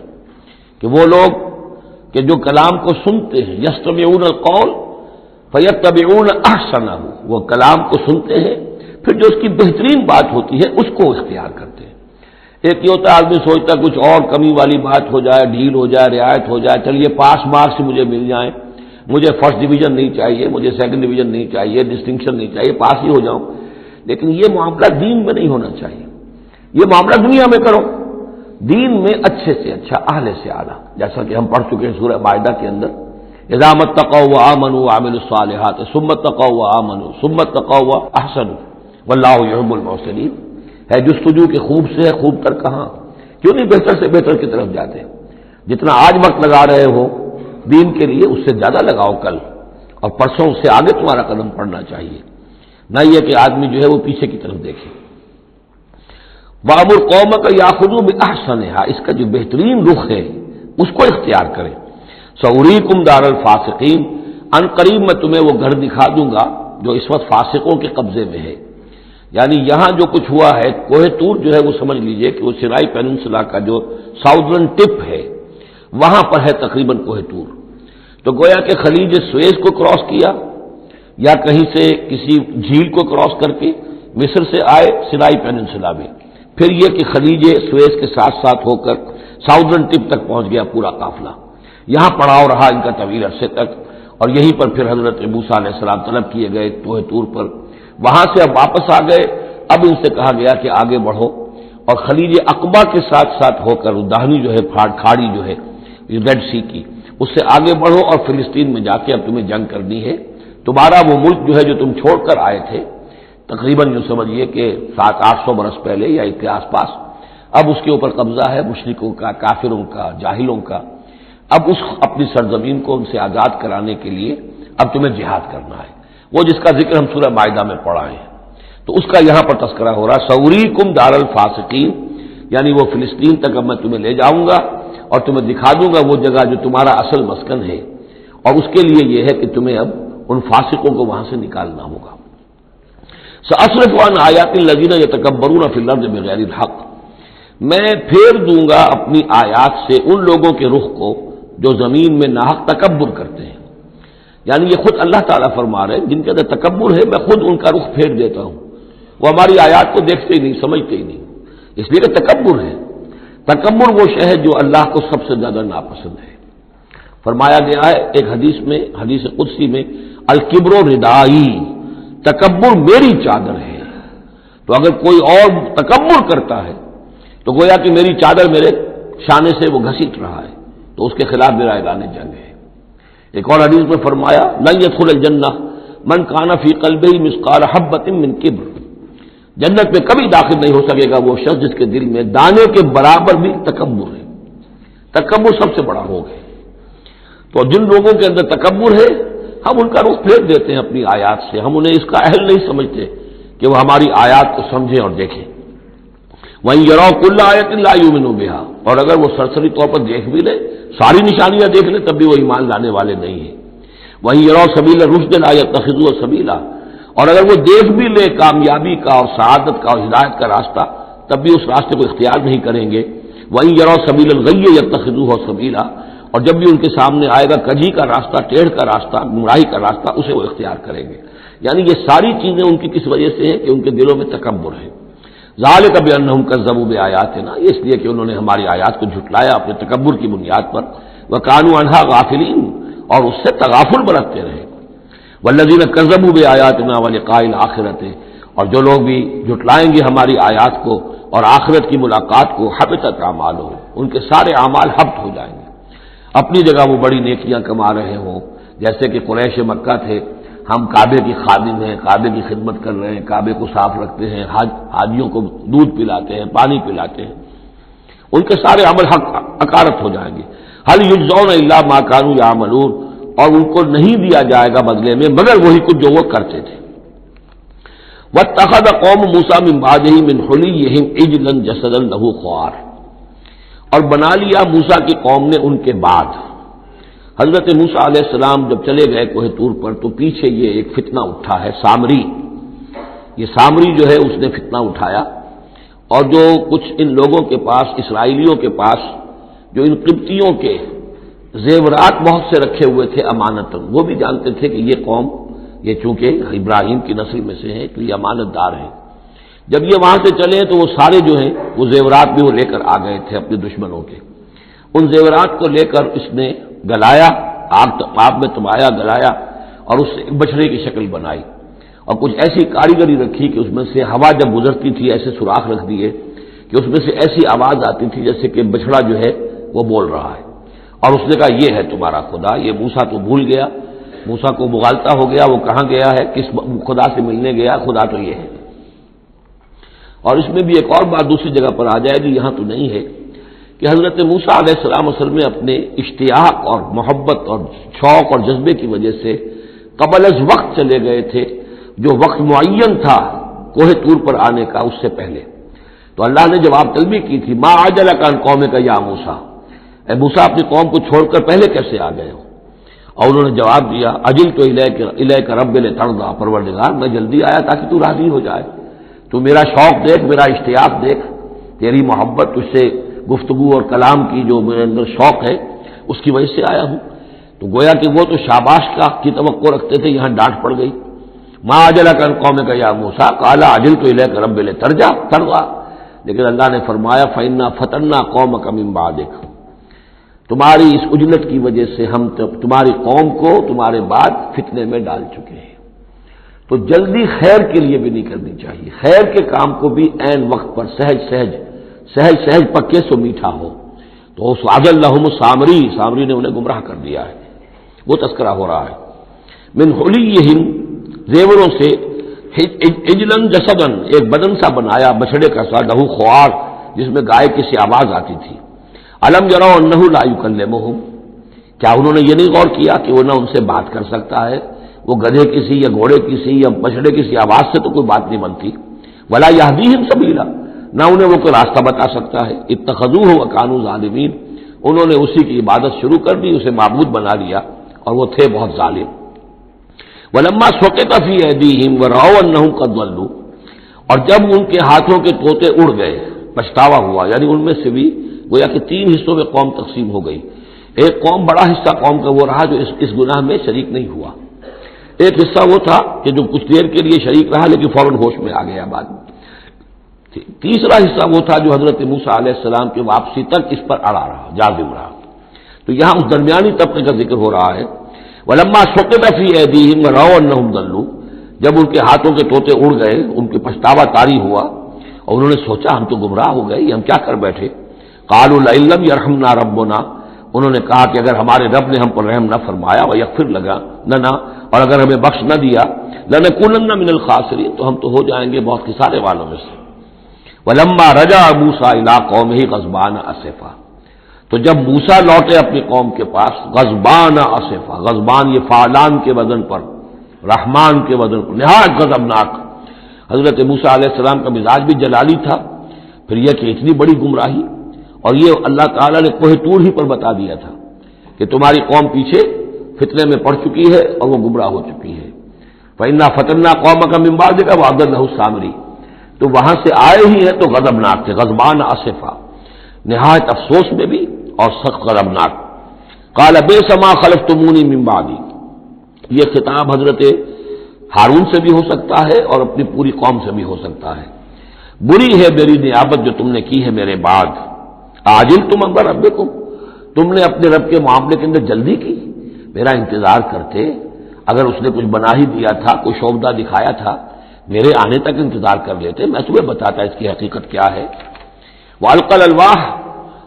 کہ وہ لوگ کہ جو کلام کو سنتے ہیں یستمعون القول فیتبعون احسنہ، وہ کلام کو سنتے ہیں پھر جو اس کی بہترین بات ہوتی ہے اس کو اختیار کرتے ہیں. ایک یہ ہوتا ہے آدمی سوچتا کچھ اور کمی والی بات ہو جائے، ڈھیل ہو جائے، رعایت ہو جائے، چلیے پاس مارکس مجھے مل جائیں، مجھے فرسٹ ڈویژن نہیں چاہیے، مجھے سیکنڈ ڈویژن نہیں چاہیے، ڈسٹنکشن نہیں چاہیے، پاس ہی ہو جاؤں. لیکن یہ معاملہ دین میں نہیں ہونا چاہیے. یہ معاملہ دنیا میں کرو، دین میں اچھے سے اچھا، اعلی سے اعلیٰ، جیسا کہ ہم پڑھ چکے ہیں سورہ مائدہ کے اندر اذا اتقوا وآمنوا وعملوا الصالحات ثم اتقوا وآمنوا ثم اتقوا واحسنوا واللہ يحب المحسنین. ہے جستجو کہ خوب سے ہے خوب تر کہاں، کیوں نہیں بہتر سے بہتر کی طرف جاتے؟ جتنا آج وقت لگا رہے ہو دین کے لیے اس سے زیادہ لگاؤ کل، اور پرسوں سے آگے تمہارا قدم پڑنا چاہیے، نہ یہ کہ آدمی جو ہے وہ پیچھے کی طرف دیکھے. وَأَمُرْ قَوْمَكَ يَأْخُذُوا بِأَحْسَنِهَا، اس کا جو بہترین رخ ہے اس کو اختیار کریں. سَأُرِيكُمْ دَارَ الْفَاسِقِينَ، ان قریب میں تمہیں وہ گھر دکھا دوں گا جو اس وقت فاسقوں کے قبضے میں ہے. یعنی یہاں جو کچھ ہوا ہے کوہ طور جو ہے وہ سمجھ لیجئے کہ وہ سینائی پیننسلا کا جو ساؤدرن ٹپ ہے وہاں پر ہے تقریباً کوہ طور. تو گویا کہ خلیج سویز کو کراس کیا یا کہیں سے کسی جھیل کو کراس کر کے مصر سے آئے سینائی پیننسلا میں، پھر یہ کہ خلیج سویز کے ساتھ ساتھ ہو کر ساؤدرن ٹپ تک پہنچ گیا پورا قافلہ. یہاں پڑاؤ رہا ان کا طویل عرصے تک، اور یہیں پر پھر حضرت موسیٰ علیہ السلام طلب کیے گئے کوہ طور پر. وہاں سے اب واپس آ گئے. اب ان سے کہا گیا کہ آگے بڑھو اور خلیج عقبہ کے ساتھ ساتھ ہو کر داہنی جو ہے کھاڑی جو ہے ریڈ سی کی، اس سے آگے بڑھو اور فلسطین میں جا کے اب تمہیں جنگ کرنی ہے. تمہارا وہ ملک جو ہے جو تم چھوڑ کر آئے تھے تقریباً جو سمجھیے کہ 700-800 برس پہلے یا اس کے آس پاس، اب اس کے اوپر قبضہ ہے مشرکوں کا، کافروں کا، جاہلوں کا. اب اس اپنی سرزمین کو ان سے آزاد کرانے کے لیے اب تمہیں جہاد کرنا ہے، وہ جس کا ذکر ہم سورہ مائدہ میں پڑھا ہے. تو اس کا یہاں پر تذکرہ ہو رہا سوریکم دار الفاسقین، یعنی وہ فلسطین تک اب میں تمہیں لے جاؤں گا اور تمہیں دکھا دوں گا وہ جگہ جو تمہارا اصل مسکن ہے، اور اس کے لیے یہ ہے کہ تمہیں اب ان فاسقوں کو وہاں سے نکالنا ہوگا. سأصرف عن آیات الذین یتکبرون فی الارض بغیر الحق، میں پھیر دوں گا اپنی آیات سے ان لوگوں کے رخ کو جو زمین میں ناحق تکبر کرتے ہیں. یعنی یہ خود اللہ تعالیٰ فرما رہے ہیں جن کے اندر تکبر ہے میں خود ان کا رخ پھیر دیتا ہوں، وہ ہماری آیات کو دیکھتے ہی نہیں، سمجھتے ہی نہیں، اس لیے کہ تکبر ہے. تکبر وہ شے ہے جو اللہ کو سب سے زیادہ ناپسند ہے. فرمایا گیا ہے ایک حدیث میں، حدیث قدسی میں، الکبر ردائی، تکبر میری چادر ہے. تو اگر کوئی اور تکبر کرتا ہے تو گویا کہ میری چادر میرے شانے سے وہ گھسیٹ رہا ہے، تو اس کے خلاف میرا اعلان جنگ ہے. ایک اور حدیث میں فرمایا لن يدخل الجنہ من کان فی قلبہ مثقال حبۃ من کبر، جنت میں کبھی داخل نہیں ہو سکے گا وہ شخص جس کے دل میں دانے کے برابر بھی تکبر ہے. تکبر سب سے بڑا روگ ہے. تو جن لوگوں کے اندر تکبر ہے ہم ان کا رخ پھیر دیتے ہیں اپنی آیات سے، ہم انہیں اس کا اہل نہیں سمجھتے کہ وہ ہماری آیات کو سمجھیں اور دیکھیں. وَإِن يَرَوْا كُلَّ آیَةٍ لَا يُؤْمِنُوا بِهَا، اور اگر وہ سرسری طور پر دیکھ بھی لے، ساری نشانیاں دیکھ لیں، تب بھی وہ ایمان لانے والے نہیں ہیں. وَإِن يَرَوْا سَبِيلَ الرُّشْدِ لَا يَتَّخِذُوهُ سَبِيلًا، اور اگر وہ دیکھ بھی لے کامیابی کا اور سعادت کا اور ہدایت کا راستہ، تب بھی اس راستے کو اختیار نہیں کریں گے. وَإِن يَرَوْا سَبِيلَ الْغَيِّ يَتَّخِذُوهُ سَبِيلًا، اور جب بھی ان کے سامنے آئے گا کجی کا راستہ، ٹیڑھ کا راستہ، گمراہی کا راستہ، اسے وہ اختیار کریں گے. یعنی یہ ساری چیزیں ان کی کس وجہ سے ہیں کہ ان کے دلوں میں تکبر ہے. ذالک بانہم کذبوا بآیاتنا، اس لیے کہ انہوں نے ہماری آیات کو جھٹلایا اپنے تکبر کی بنیاد پر. وکانوا عنہا غافلین، اور اس سے تغافل برتتے رہے. والذین کذبوا بآیاتنا ولقاء الآخرۃ، اور جو لوگ بھی جھٹلائیں گے ہماری آیات کو اور آخرت کی ملاقات کو، حبطت اعمالہم، ان کے سارے اعمال حبط ہو جائیں گے. اپنی جگہ وہ بڑی نیکیاں کما رہے ہوں، جیسے کہ قریش مکہ تھے، ہم کعبے کی خادم ہیں، کعبے کی خدمت کر رہے ہیں، کعبے کو صاف رکھتے ہیں، حاجیوں کو دودھ پلاتے ہیں، پانی پلاتے ہیں، ان کے سارے عمل حقارت ہو جائیں گے. هل یجزون الا ما كانوا يعملون، اور ان کو نہیں دیا جائے گا بدلے میں مگر وہی کچھ جو وہ کرتے تھے. واتخذ قوم موسیٰ من بعدہ من حلیہم عجلا جسدا لہ خوار، اور بنا لیا موسیٰ کی قوم نے ان کے بعد. حضرت موسیٰ علیہ السلام جب چلے گئے کوہ طور پر تو پیچھے یہ ایک فتنہ اٹھا ہے سامری. یہ سامری جو ہے اس نے فتنہ اٹھایا، اور جو کچھ ان لوگوں کے پاس، اسرائیلیوں کے پاس، جو ان قبطیوں کے زیورات بہت سے رکھے ہوئے تھے امانتاً، وہ بھی جانتے تھے کہ یہ قوم، یہ چونکہ ابراہیم کی نسل میں سے ہیں تو یہ امانت دار ہیں، جب یہ وہاں سے چلے تو وہ سارے جو ہیں وہ زیورات بھی وہ لے کر آ گئے تھے اپنے دشمنوں کے، ان زیورات کو لے کر اس نے گلایا، آگ میں تمایا، گلایا، اور اس سے ایک بچڑے کی شکل بنائی، اور کچھ ایسی کاریگری رکھی کہ اس میں سے ہوا جب گزرتی تھی ایسے سوراخ رکھ دیے کہ اس میں سے ایسی آواز آتی تھی جیسے کہ بچڑا جو ہے وہ بول رہا ہے، اور اس نے کہا یہ ہے تمہارا خدا۔ یہ موسیٰ تو بھول گیا، موسیٰ کو مغالطہ ہو گیا، وہ کہاں گیا ہے، کس خدا سے ملنے گیا، خدا تو یہ ہے۔ اور اس میں بھی ایک اور بات دوسری جگہ پر آ جائے گی، یہاں تو نہیں ہے، کہ حضرت موسیٰ علیہ السلام اصل میں اپنے اشتیاق اور محبت اور شوق اور جذبے کی وجہ سے قبل از وقت چلے گئے تھے، جو وقت معین تھا کوہ طور پر آنے کا اس سے پہلے۔ تو اللہ نے جواب طلبی کی تھی، ما عجلک عن قومک یا موسیٰ، اے موسیٰ اپنی قوم کو چھوڑ کر پہلے کیسے آ گئے ہو؟ اور انہوں نے جواب دیا، اجلت الیک رب لترضی، پروردگار میں جلدی آیا تاکہ تو راضی ہو جائے، تو میرا شوق دیکھ، میرا اشتیاق دیکھ، تیری محبت، تجھ سے گفتگو اور کلام کی جو میرے اندر شوق ہے اس کی وجہ سے آیا ہوں۔ تو گویا کہ وہ تو شاباش کی توقع رکھتے تھے، یہاں ڈانٹ پڑ گئی، ما عجلک عن قومک یا موسیٰ قال عجلت الیک رب لترضی، لیکن اللہ نے فرمایا فإنا فتنا قومک من بعدک، تمہاری اس عجلت کی وجہ سے ہم تمہاری قوم کو تمہارے بعد فتنے میں ڈال چکے ہیں۔ تو جلدی خیر کے لیے بھی نہیں کرنی چاہیے، خیر کے کام کو بھی عین وقت پر سہج پکے سو میٹھا ہو۔ تو اضل لهم سامری نے انہیں گمراہ کر دیا ہے، وہ تذکرہ ہو رہا ہے۔ من حلیہم، زیوروں سے، عجلاً جسداً، ایک بدن سا بنایا بچڑے کا سا، لہو خوار، جس میں گائے کی سی آواز آتی تھی۔ الم یروا انہ لا یکلمہم، کیا انہوں نے یہ نہیں غور کیا کہ وہ نہ ان سے بات کر سکتا ہے، وہ گدھے کی سی یا گھوڑے کی سی یا بچڑے کی سی آواز سے تو کوئی بات نہیں بنتی، ولا یہدیہم سبیلا، نہ انہیں وہ کوئی راستہ بتا سکتا ہے۔ اتخذوہ وکانوا ظالمین، انہوں نے اسی کی عبادت شروع کر دی، اسے معبود بنا لیا، اور وہ تھے بہت ظالم۔ ولما سقط فی ایدیہم ورأوا انہم قد ضلوا، اور جب ان کے ہاتھوں کے طوطے اڑ گئے، پچھتاوا ہوا، یعنی ان میں سے بھی گویا کہ 3 حصوں میں قوم تقسیم ہو گئی۔ ایک قوم، بڑا حصہ قوم کا وہ رہا جو اس گناہ میں شریک نہیں ہوا، ایک حصہ وہ تھا کہ جو کچھ دیر کے لیے شریک رہا لیکن فوراً ہوش میں آ گیا بعد میں، تیسرا حصہ وہ تھا جو حضرت موسیٰ علیہ السلام کی واپسی تک اس پر اڑا رہا، جازم رہا۔ تو یہاں اس درمیانی طبقے کا ذکر ہو رہا ہے، وَلَمَّا سُقِطَ فِي أَيْدِيهِمْ وَرَأَوْا أَنَّهُمْ ضَلُّوا، جب ان کے ہاتھوں کے طوطے اڑ گئے، ان کے پچھتاوا طاری ہوا، اور انہوں نے سوچا ہم تو گمراہ ہو گئے، ہم کیا کر بیٹھے۔ قَالُوا لَئِن لَّمْ يَرْحَمْنَا رَبُّنَا، انہوں نے کہا کہ اگر ہمارے رب نے ہم پر رحم نہ فرمایا، وَيَغْفِرْ لَنَا، اور اگر ہمیں بخش نہ دیا، لَنَكُونَنَّ مِنَ الْخَاسِرِينَ، تو ہم تو ہو جائیں گے بہت خسارے والوں میں سے۔ وَلَمَّا رَجَعَ مُوسَىٰ إِلَىٰ قَوْمِهِ غَضْبَانَ أَسِفًا، تو جب موسیٰ لوٹے اپنی قوم کے پاس، غضبان آصفا، غضبان یہ فعلان کے وزن پر، رحمان کے وزن پر، نہایت غضبناک۔ حضرت موسیٰ علیہ السلام کا مزاج بھی جلالی تھا، پھر یہ کہ اتنی بڑی گمراہی، اور یہ اللہ تعالیٰ نے کوہ طور ہی پر بتا دیا تھا کہ تمہاری قوم پیچھے فتنے میں پڑ چکی ہے اور وہ گمراہ ہو چکی ہے۔ فَإِنَّا فَتَنَّا قَوْمَكَ مِن بَعْدِكَ وَأَضَلَّهُ السَّامِرِي، تو وہاں سے آئے ہی ہیں تو غضبناک تھے، غضبان آصفا، نہایت افسوس میں بھی اور سخت غضبناک۔ قال بئس ما خلفتمونی من بعدی، یہ خطاب حضرت ہارون سے بھی ہو سکتا ہے اور اپنی پوری قوم سے بھی ہو سکتا ہے۔ بری ہے میری نیابت جو تم نے کی ہے میرے بعد، عاجلتم امر ربکم، تم نے اپنے رب کے معاملے کے اندر جلدی کی، میرا انتظار کرتے، اگر اس نے کچھ بنا ہی دیا تھا، کوئی شوبدہ دکھایا تھا، میرے آنے تک انتظار کر لیتے، میں تمہیں بتاتا اس کی حقیقت کیا ہے۔ وَأَلْقَى الْأَلْوَاحَ،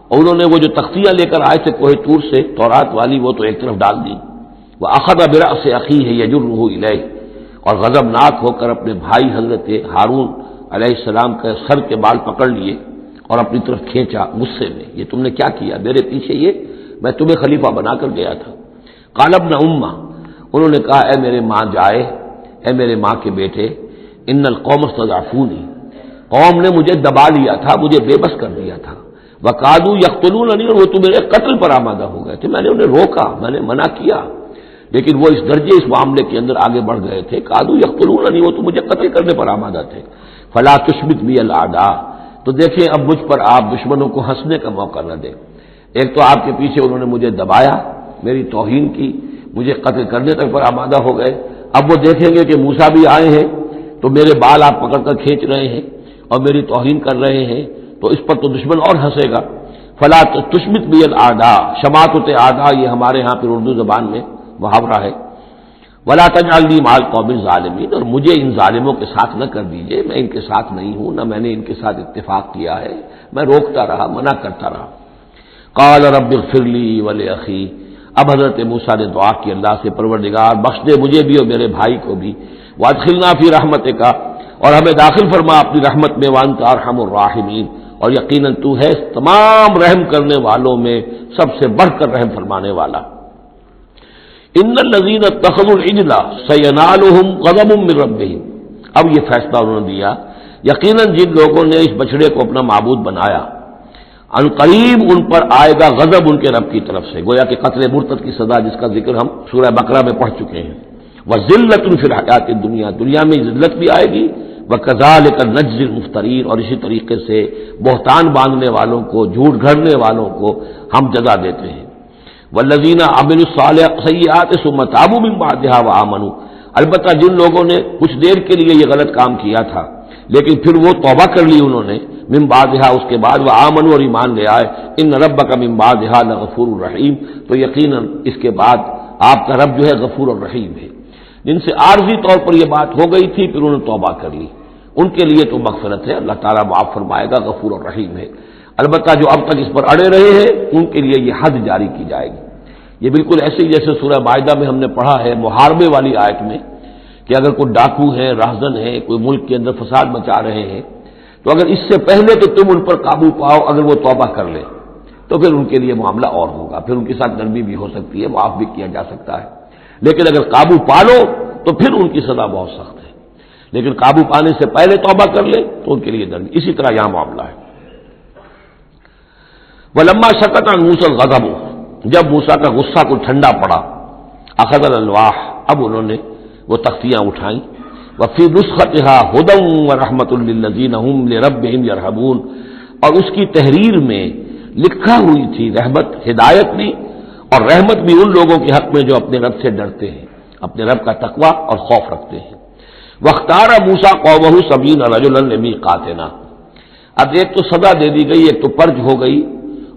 اور انہوں نے وہ جو تختیاں لے کر آئے تھے کوہ طور سے، تورات والی، وہ تو ایک طرف ڈال دی۔ وَأَخَذَ بِرَأْسِ أَخِيهِ يَجُرُّهُ إِلَيْهِ، اور غضبناک ہو کر اپنے بھائی حضرت ہارون علیہ السلام کے سر کے بال پکڑ لیے اور اپنی طرف کھینچا غصے میں، یہ تم نے کیا کیا میرے پیچھے، یہ میں تمہیں خلیفہ بنا کر گیا تھا۔ قال ابن امہ، انہوں نے کہا اے میرے ماں جائے، اے میرے ماں کے بیٹے، ان القوم استضعفونی، قوم نے مجھے دبا لیا تھا، مجھے بے بس کر دیا تھا، وقادوا یقتلوننی، اور وہ تو میرے قتل پر آمادہ ہو گئے تھے، میں نے انہیں روکا، میں نے منع کیا، لیکن وہ اس درجے اس معاملے کے اندر آگے بڑھ گئے تھے، قالوا یقتلوننی، وہ تو مجھے قتل کرنے پر آمادہ تھے، فلا تشمت بی الاعداء، تو دیکھیں اب مجھ پر آپ دشمنوں کو ہنسنے کا موقع نہ دیں۔ ایک تو آپ کے پیچھے انہوں نے مجھے دبایا، میری توہین کی، مجھے قتل کرنے تک پر آمادہ ہو گئے، اب وہ دیکھیں گے کہ موسیٰ بھی آئے ہیں تو میرے بال آپ پکڑ کر کھینچ رہے ہیں اور میری توہین کر رہے ہیں، تو اس پر تو دشمن اور ہنسے گا۔ فلا تشمت بی الاعداء، شماتت اعداء یہ ہمارے ہاں پھر اردو زبان میں محاورہ ہے، ولا تجعلنی مع القوم الظالمین، اور مجھے ان ظالموں کے ساتھ نہ کر دیجئے، میں ان کے ساتھ نہیں ہوں، نہ میں نے ان کے ساتھ اتفاق کیا ہے، میں روکتا رہا، منع کرتا رہا۔ قال رب اغفر لی ولاخی، اب حضرت موسیٰ نے دعا کی اللہ سے، پروردگار بخش دے مجھے بھی اور میرے بھائی کو بھی، وادخلنا فی رحمتک، اور ہمیں داخل فرما اپنی رحمت میں، وانت ارحم الراحمین، اور یقیناً تو ہے تمام رحم کرنے والوں میں سب سے بڑھ کر رحم فرمانے والا۔ ان الذین اتخذوا العجل سینالهم غضب من ربهم، اب یہ فیصلہ انہوں نے دیا، یقیناً جن لوگوں نے اس بچڑے کو اپنا معبود بنایا، ان قریب ان پر آئے گا غضب ان کے رب کی طرف سے، گویا کہ قتل مرتد کی سزا جس کا ذکر ہم سورہ بقرہ میں پڑھ چکے ہیں۔ وذلۃ فی الحیات الدنیا، دنیا میں ذلت بھی آئے گی، وکذالک نجزی المفترین، اور اسی طریقے سے بہتان باندھنے والوں کو، جھوٹ گھڑنے والوں کو ہم جزا دیتے ہیں۔ والذین عملوا السیئات ثم تابوا من بعدها وآمنوا، البتہ جن لوگوں نے کچھ دیر کے لیے یہ غلط کام کیا تھا لیکن پھر وہ توبہ کر لی انہوں نے، من بعدها اس کے بعد، وآمنوا اور ایمان لے آئے، ان ربک من بعدها لغفور الرحیم، تو یقیناً اس کے بعد آپ کا رب جو ہے غفور الرحیم ہے۔ جن سے عارضی طور پر یہ بات ہو گئی تھی پھر انہوں نے توبہ کر لی، ان کے لیے تو مغفرت ہے، اللہ تعالیٰ معاف فرمائے گا، غفور الرحیم ہے۔ البتہ جو اب تک اس پر اڑے رہے ہیں ان کے لیے یہ حد جاری کی جائے گی۔ یہ بالکل ایسے ہی جیسے سورہ مائدہ میں ہم نے پڑھا ہے محاربے والی آیت میں، کہ اگر کوئی ڈاکو ہے، راہزن ہے، کوئی ملک کے اندر فساد مچا رہے ہیں، تو اگر اس سے پہلے کہ تم ان پر قابو پاؤ اگر وہ توبہ کر لے تو پھر ان کے لیے معاملہ اور ہوگا، پھر ان کے ساتھ نرمی بھی ہو سکتی ہے، معاف بھی کیا جا سکتا ہے، لیکن اگر قابو پا لو تو پھر ان کی سزا بہت سخت ہے، لیکن قابو پانے سے پہلے توبہ کر لے تو ان کے لیے نرمی۔ اسی طرح یہاں معاملہ ہے۔ وَلَمَّا سَكَتَ عَنْ مُوسَى الْغَضَبُ، جب موسیٰ کا غصہ کو ٹھنڈا پڑا، اخذ الالواح، اب انہوں نے وہ تختیاں اٹھائیں، وفی نسختها هدى ورحمۃ للذین هم لربهم یرہبون، اور اس کی تحریر میں لکھا ہوئی تھی رحمت، ہدایت بھی اور رحمت بھی ان لوگوں کے حق میں جو اپنے رب سے ڈرتے ہیں، اپنے رب کا تقوی اور خوف رکھتے ہیں۔ واختار موسیٰ قومہ 70 رجلا لمیقاتنا، اب ایک تو سزا دے دی گئی، ایک تو پرج ہو گئی،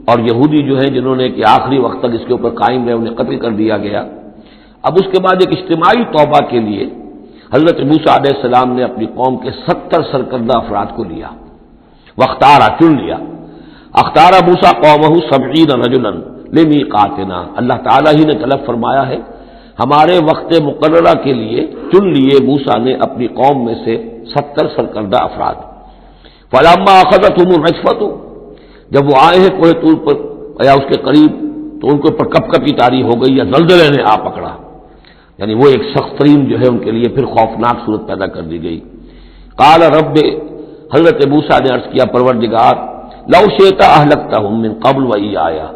اور یہودی جو ہیں جنہوں نے کہ آخری وقت تک اس کے اوپر قائم رہے انہیں قتل کر دیا گیا۔ اب اس کے بعد ایک اجتماعی توبہ کے لیے حضرت موسیٰ علیہ السلام نے اپنی قوم کے 70 سرکردہ افراد کو لیا، واختارا چن لیا، اختار موسیٰ قومہ 70 رجلا لمیقاتنا، اللہ تعالیٰ ہی نے طلب فرمایا ہے، ہمارے وقت مقررہ کے لیے چن لیے موسیٰ نے اپنی قوم میں سے 70 سرکردہ افراد۔ فلما اخذتهم الرجفۃ، جب وہ آئے ہیں کوہ طور پر یا اس کے قریب تو ان کے اوپر کپ کپی طاری ہو گئی یا زلزلے نے آ پکڑا، یعنی وہ ایک سخت ترین جو ہے ان کے لیے پھر خوفناک صورت پیدا کر دی گئی۔ قال رب، حضرت موسیٰ نے عرض کیا پروردگار، لو شئت اہلکتہم من قبل وایایا،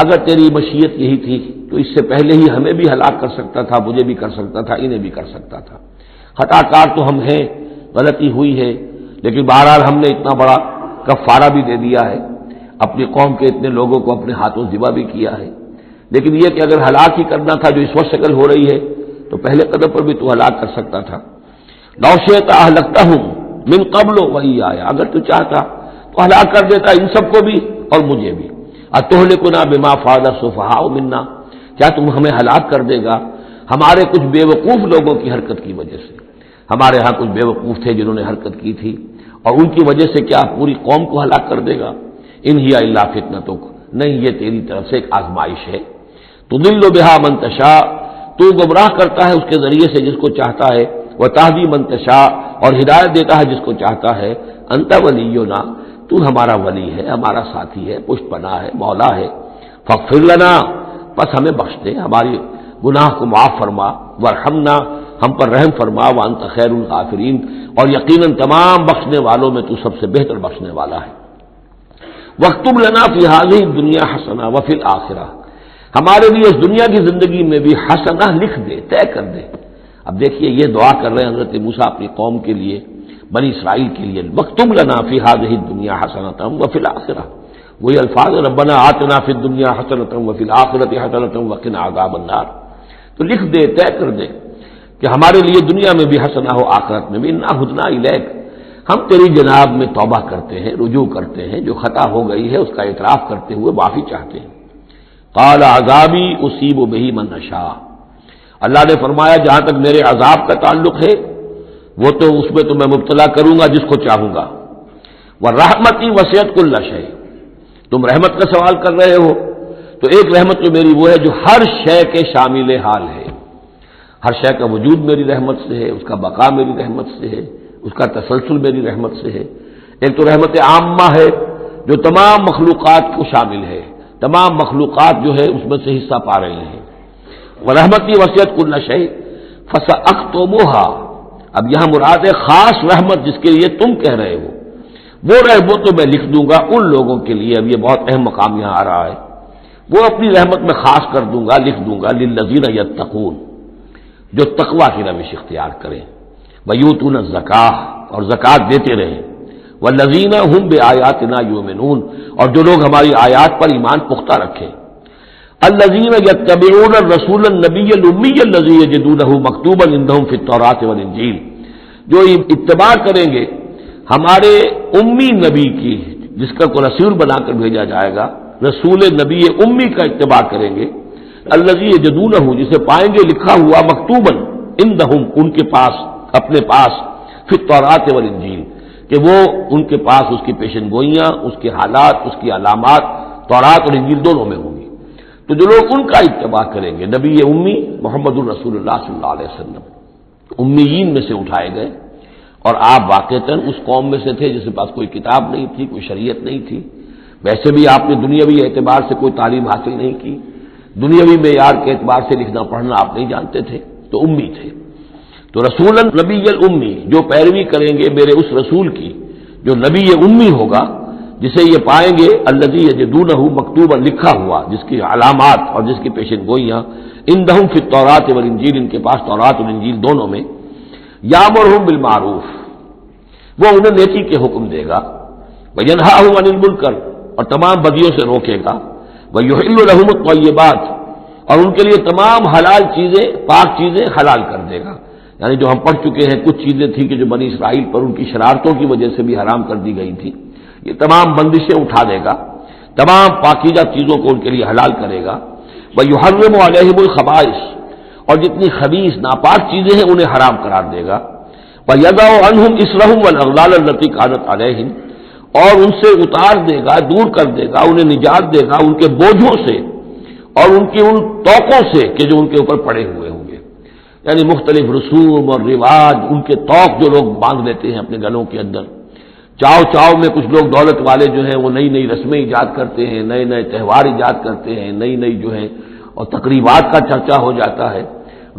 اگر تیری مشیت یہی تھی تو اس سے پہلے ہی ہمیں بھی ہلاک کر سکتا تھا، مجھے بھی کر سکتا تھا، انہیں بھی کر سکتا تھا، خطا کار تو ہم ہیں، غلطی ہوئی ہے، لیکن بہرحال ہم نے اتنا بڑا کفارہ بھی دے دیا ہے، اپنی قوم کے اتنے لوگوں کو اپنے ہاتھوں ذبح بھی کیا ہے، لیکن یہ کہ اگر ہلاک ہی کرنا تھا جو اس وقت شکل ہو رہی ہے تو پہلے قدم پر بھی تو ہلاک کر سکتا تھا۔ لو شئت اہلکتہم من قبل وایایا، اگر تو چاہتا تو ہلاک کر دیتا ان سب کو بھی اور مجھے بھی۔ اتہلکنا بما فعل السفہاء منا، کیا تم ہمیں ہلاک کر دے گا ہمارے کچھ بے وقوف لوگوں کی حرکت کی وجہ سے؟ ہمارے ہاں کچھ بے وقوف تھے جنہوں نے حرکت کی تھی، اور ان کی وجہ سے کیا پوری قوم کو ہلاک کر دے گا؟ ان ہی الا فتنتک، نہیں یہ تیری طرف سے ایک آزمائش ہے۔ تضل بہا من تشاء، تو گمراہ کرتا ہے اس کے ذریعے سے جس کو چاہتا ہے، وتہدی من تشاء، اور ہدایت دیتا ہے جس کو چاہتا ہے۔ انت ولینا، تو ہمارا ولی ہے، ہمارا ساتھی ہے، پشت پناہ ہے، مولا ہے۔ فاغفر لنا، بس ہمیں بخش دے، ہماری گناہ کو معاف فرما، ورحمنا، ہم پر رحم فرما، وانت خیر الغافرین، اور یقیناً تمام بخشنے والوں میں تو سب سے بہتر بخشنے والا ہے۔ واکتب لنا فی ہذہ الدنیا حسنہ وفی الآخرہ، ہمارے لیے اس دنیا کی زندگی میں بھی حسنہ لکھ دے، طے کر دے۔ اب دیکھیے یہ دعا کر رہے ہیں حضرت موسیٰ اپنی قوم کے لیے، بنی اسرائیل کے لیے، وَاکْتُبْ لَنَا فِی هَٰذِهِ الدُّنْیَا حَسَنَةً وَفِی الْآخِرَةِ، وہی الفاظ ربنا آتنا فی الدنیا حسنۃ وفی الآخرۃ حسنۃ وقنا عذاب النار۔ تو لکھ دے، طے کر دے کہ ہمارے لیے دنیا میں بھی حسنہ ہو، آخرت میں بھی۔ انا ہدنا الیک، ہم تیری جناب میں توبہ کرتے ہیں، رجوع کرتے ہیں، جو خطا ہو گئی ہے اس کا اعتراف کرتے ہوئے معافی چاہتے ہیں۔ قال عذابی اصیب بہ من اشاء، اللہ نے فرمایا جہاں تک میرے عذاب کا تعلق ہے وہ تو اس میں تو میں مبتلا کروں گا جس کو چاہوں گا۔ ورحمتی وسعت کل شیء، تم رحمت کا سوال کر رہے ہو تو ایک رحمت تو میری وہ ہے جو ہر شے کے شامل حال ہے، ہر شے کا وجود میری رحمت سے ہے، اس کا بقا میری رحمت سے ہے، اس کا تسلسل میری رحمت سے ہے۔ ایک تو رحمت عامہ ہے جو تمام مخلوقات کو شامل ہے، تمام مخلوقات جو ہے اس میں سے حصہ پا رہے ہیں۔ ورحمتی وسعت کل شیء فسأکتبھا، اب یہاں مراد ہے خاص رحمت جس کے لیے تم کہہ رہے ہو، وہ تو میں لکھ دوں گا ان لوگوں کے لیے۔ اب یہ بہت اہم مقام یہاں آ رہا ہے، وہ اپنی رحمت میں خاص کر دوں گا، لکھ دوں گا للذین یتقون، جو تقوی کی روش اختیار کریں، ویؤتون الزکاۃ، اور زکوٰۃ دیتے رہیں، والذین هم بآیاتنا یؤمنون، اور جو لوگ ہماری آیات پر ایمان پختہ رکھیں، الذین یتبعون الرسول النبی الامی الذی یجدونہ مکتوبا عندہم فی التوراۃ والانجیل، جو اتباع کریں گے ہمارے امی نبی کی، جس کا کوئی رسول بنا کر بھیجا جائے گا، رسول نبی امی کا اتباع کریں گے، الذی یجدونہ، جسے پائیں گے لکھا ہوا مکتوبا عندہم، ان کے پاس، اپنے پاس، فی التوراۃ والانجیل، کہ وہ ان کے پاس اس کی پیشن گوئیاں، اس کے حالات، اس کی علامات تورات اور انجیل دونوں میں ہوں گی۔ تو جو لوگ ان کا اتباع کریں گے، نبی امی محمد الرسول اللہ صلی اللہ علیہ وسلم امیین میں سے اٹھائے گئے، اور آپ واقعتاً اس قوم میں سے تھے جس کے پاس کوئی کتاب نہیں تھی، کوئی شریعت نہیں تھی، ویسے بھی آپ نے دنیاوی اعتبار سے کوئی تعلیم حاصل نہیں کی، دنیاوی معیار کے اعتبار سے لکھنا پڑھنا آپ نہیں جانتے تھے، تو امی تھے۔ تو رسول نبی الامی، جو پیروی کریں گے میرے اس رسول کی جو نبی امی ہوگا، جسے یہ پائیں گے الذی یجدونہ مکتوبا، لکھا ہوا، جس کی علامات اور جس کی پیشن گوئیاں، عندہم فی التوراۃ والانجیل، ان کے پاس تورات اور انجیل دونوں میں، یامرہم بالمعروف، وہ انہیں نیکی کے حکم دے گا، وینہاہم عن المنکر، اور تمام بدیوں سے روکے گا، ویحل لہم الطیبات، اور ان کے لیے تمام حلال چیزیں، پاک چیزیں حلال کر دے گا۔ یعنی جو ہم پڑھ چکے ہیں کچھ چیزیں تھیں کہ جو بنی اسرائیل پر ان کی شرارتوں کی وجہ سے بھی حرام کر دی گئی تھی، یہ تمام بندشیں اٹھا دے گا، تمام پاکیزہ چیزوں کو ان کے لیے حلال کرے گا۔ وَيُحَرِّمُ عَلَيْهِمُ الْخَبَائِثَ، اور جتنی خبیث ناپاک چیزیں ہیں انہیں حرام قرار دے گا۔ وَيَضَعُ عَنْهُمْ إِصْرَهُمْ وَالْأَغْلَالَ الَّتِي كَانَتْ عَلَيْهِمْ، اور ان سے اتار دے گا، دور کر دے گا، انہیں نجات دے گا ان کے بوجھوں سے اور ان کی ان توقوں سے کہ جو ان کے اوپر پڑے ہوئے ہوں گے۔ یعنی مختلف رسوم اور رواج، ان کے توق جو لوگ باندھ لیتے ہیں اپنے گلوں کے اندر، چاؤ چاؤ میں کچھ لوگ دولت والے جو ہیں وہ نئی نئی رسمیں ایجاد کرتے ہیں، نئے نئے تہوار ایجاد کرتے ہیں، نئی نئی جو ہے اور تقریبات کا چرچا ہو جاتا ہے،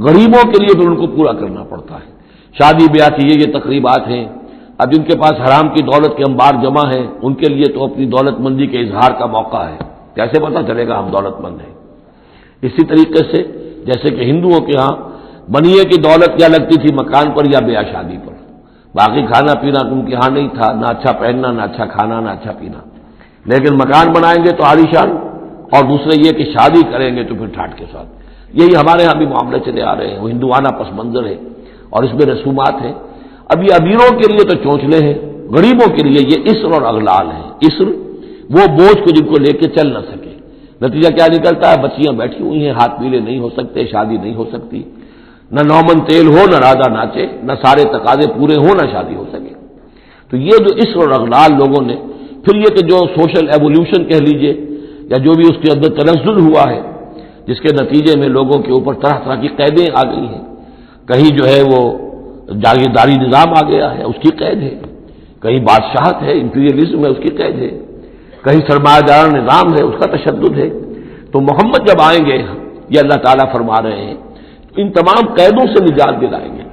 غریبوں کے لیے پھر ان کو پورا کرنا پڑتا ہے۔ شادی بیاہ کی یہ تقریبات ہیں، اب جن کے پاس حرام کی دولت کے انبار جمع ہیں ان کے لیے تو اپنی دولت مندی کے اظہار کا موقع ہے، کیسے پتہ چلے گا ہم دولت مند ہیں؟ اسی طریقے سے جیسے کہ ہندوؤں کے ہاں بنیے کی دولت کیا لگتی تھی مکان پر یا بیاہ شادی پر، باقی کھانا پینا ان کے ہاں نہیں تھا، نہ اچھا پہننا، نہ اچھا کھانا، نہ اچھا پینا، لیکن مکان بنائیں گے تو عالیشان، اور دوسرے یہ کہ شادی کریں گے تو پھر ٹھاٹ کے ساتھ۔ یہی ہمارے ہاں بھی معاملے چلے آ رہے ہیں، وہ ہندوانہ پس منظر ہے اور اس میں رسومات ہیں۔ اب یہ امیروں کے لیے تو چونچلے ہیں، غریبوں کے لیے یہ اسر اور اغلال ہیں۔ اسر وہ بوجھ کو جن کو لے کے چل نہ سکے، نتیجہ کیا نکلتا ہے؟ بچیاں بیٹھی ہوئی ہیں، ہاتھ پیلے نہیں ہو سکتے، شادی نہیں ہو سکتی، نہ نومن تیل ہو، نہ راجا ناچے، نہ سارے تقاضے پورے ہوں، نہ شادی ہو سکے۔ تو یہ جو اسر اور اغلال لوگوں نے، پھر یہ کہ جو سوشل ایوولوشن کہہ لیجئے یا جو بھی اس کے اندر تنزل ہوا ہے، جس کے نتیجے میں لوگوں کے اوپر طرح طرح کی قیدیں آ گئی ہیں، کہیں جو ہے وہ جاگیرداری نظام آ گیا ہے، اس کی قید ہے، کہیں بادشاہت ہے، امپیریلزم ہے، اس کی قید ہے، کہیں سرمایہ دار نظام ہے، اس کا تشدد ہے۔ تو محمد جب آئیں گے، یہ اللہ تعالیٰ فرما رہے ہیں، ان تمام قیدوں سے نجات دلائیں گے،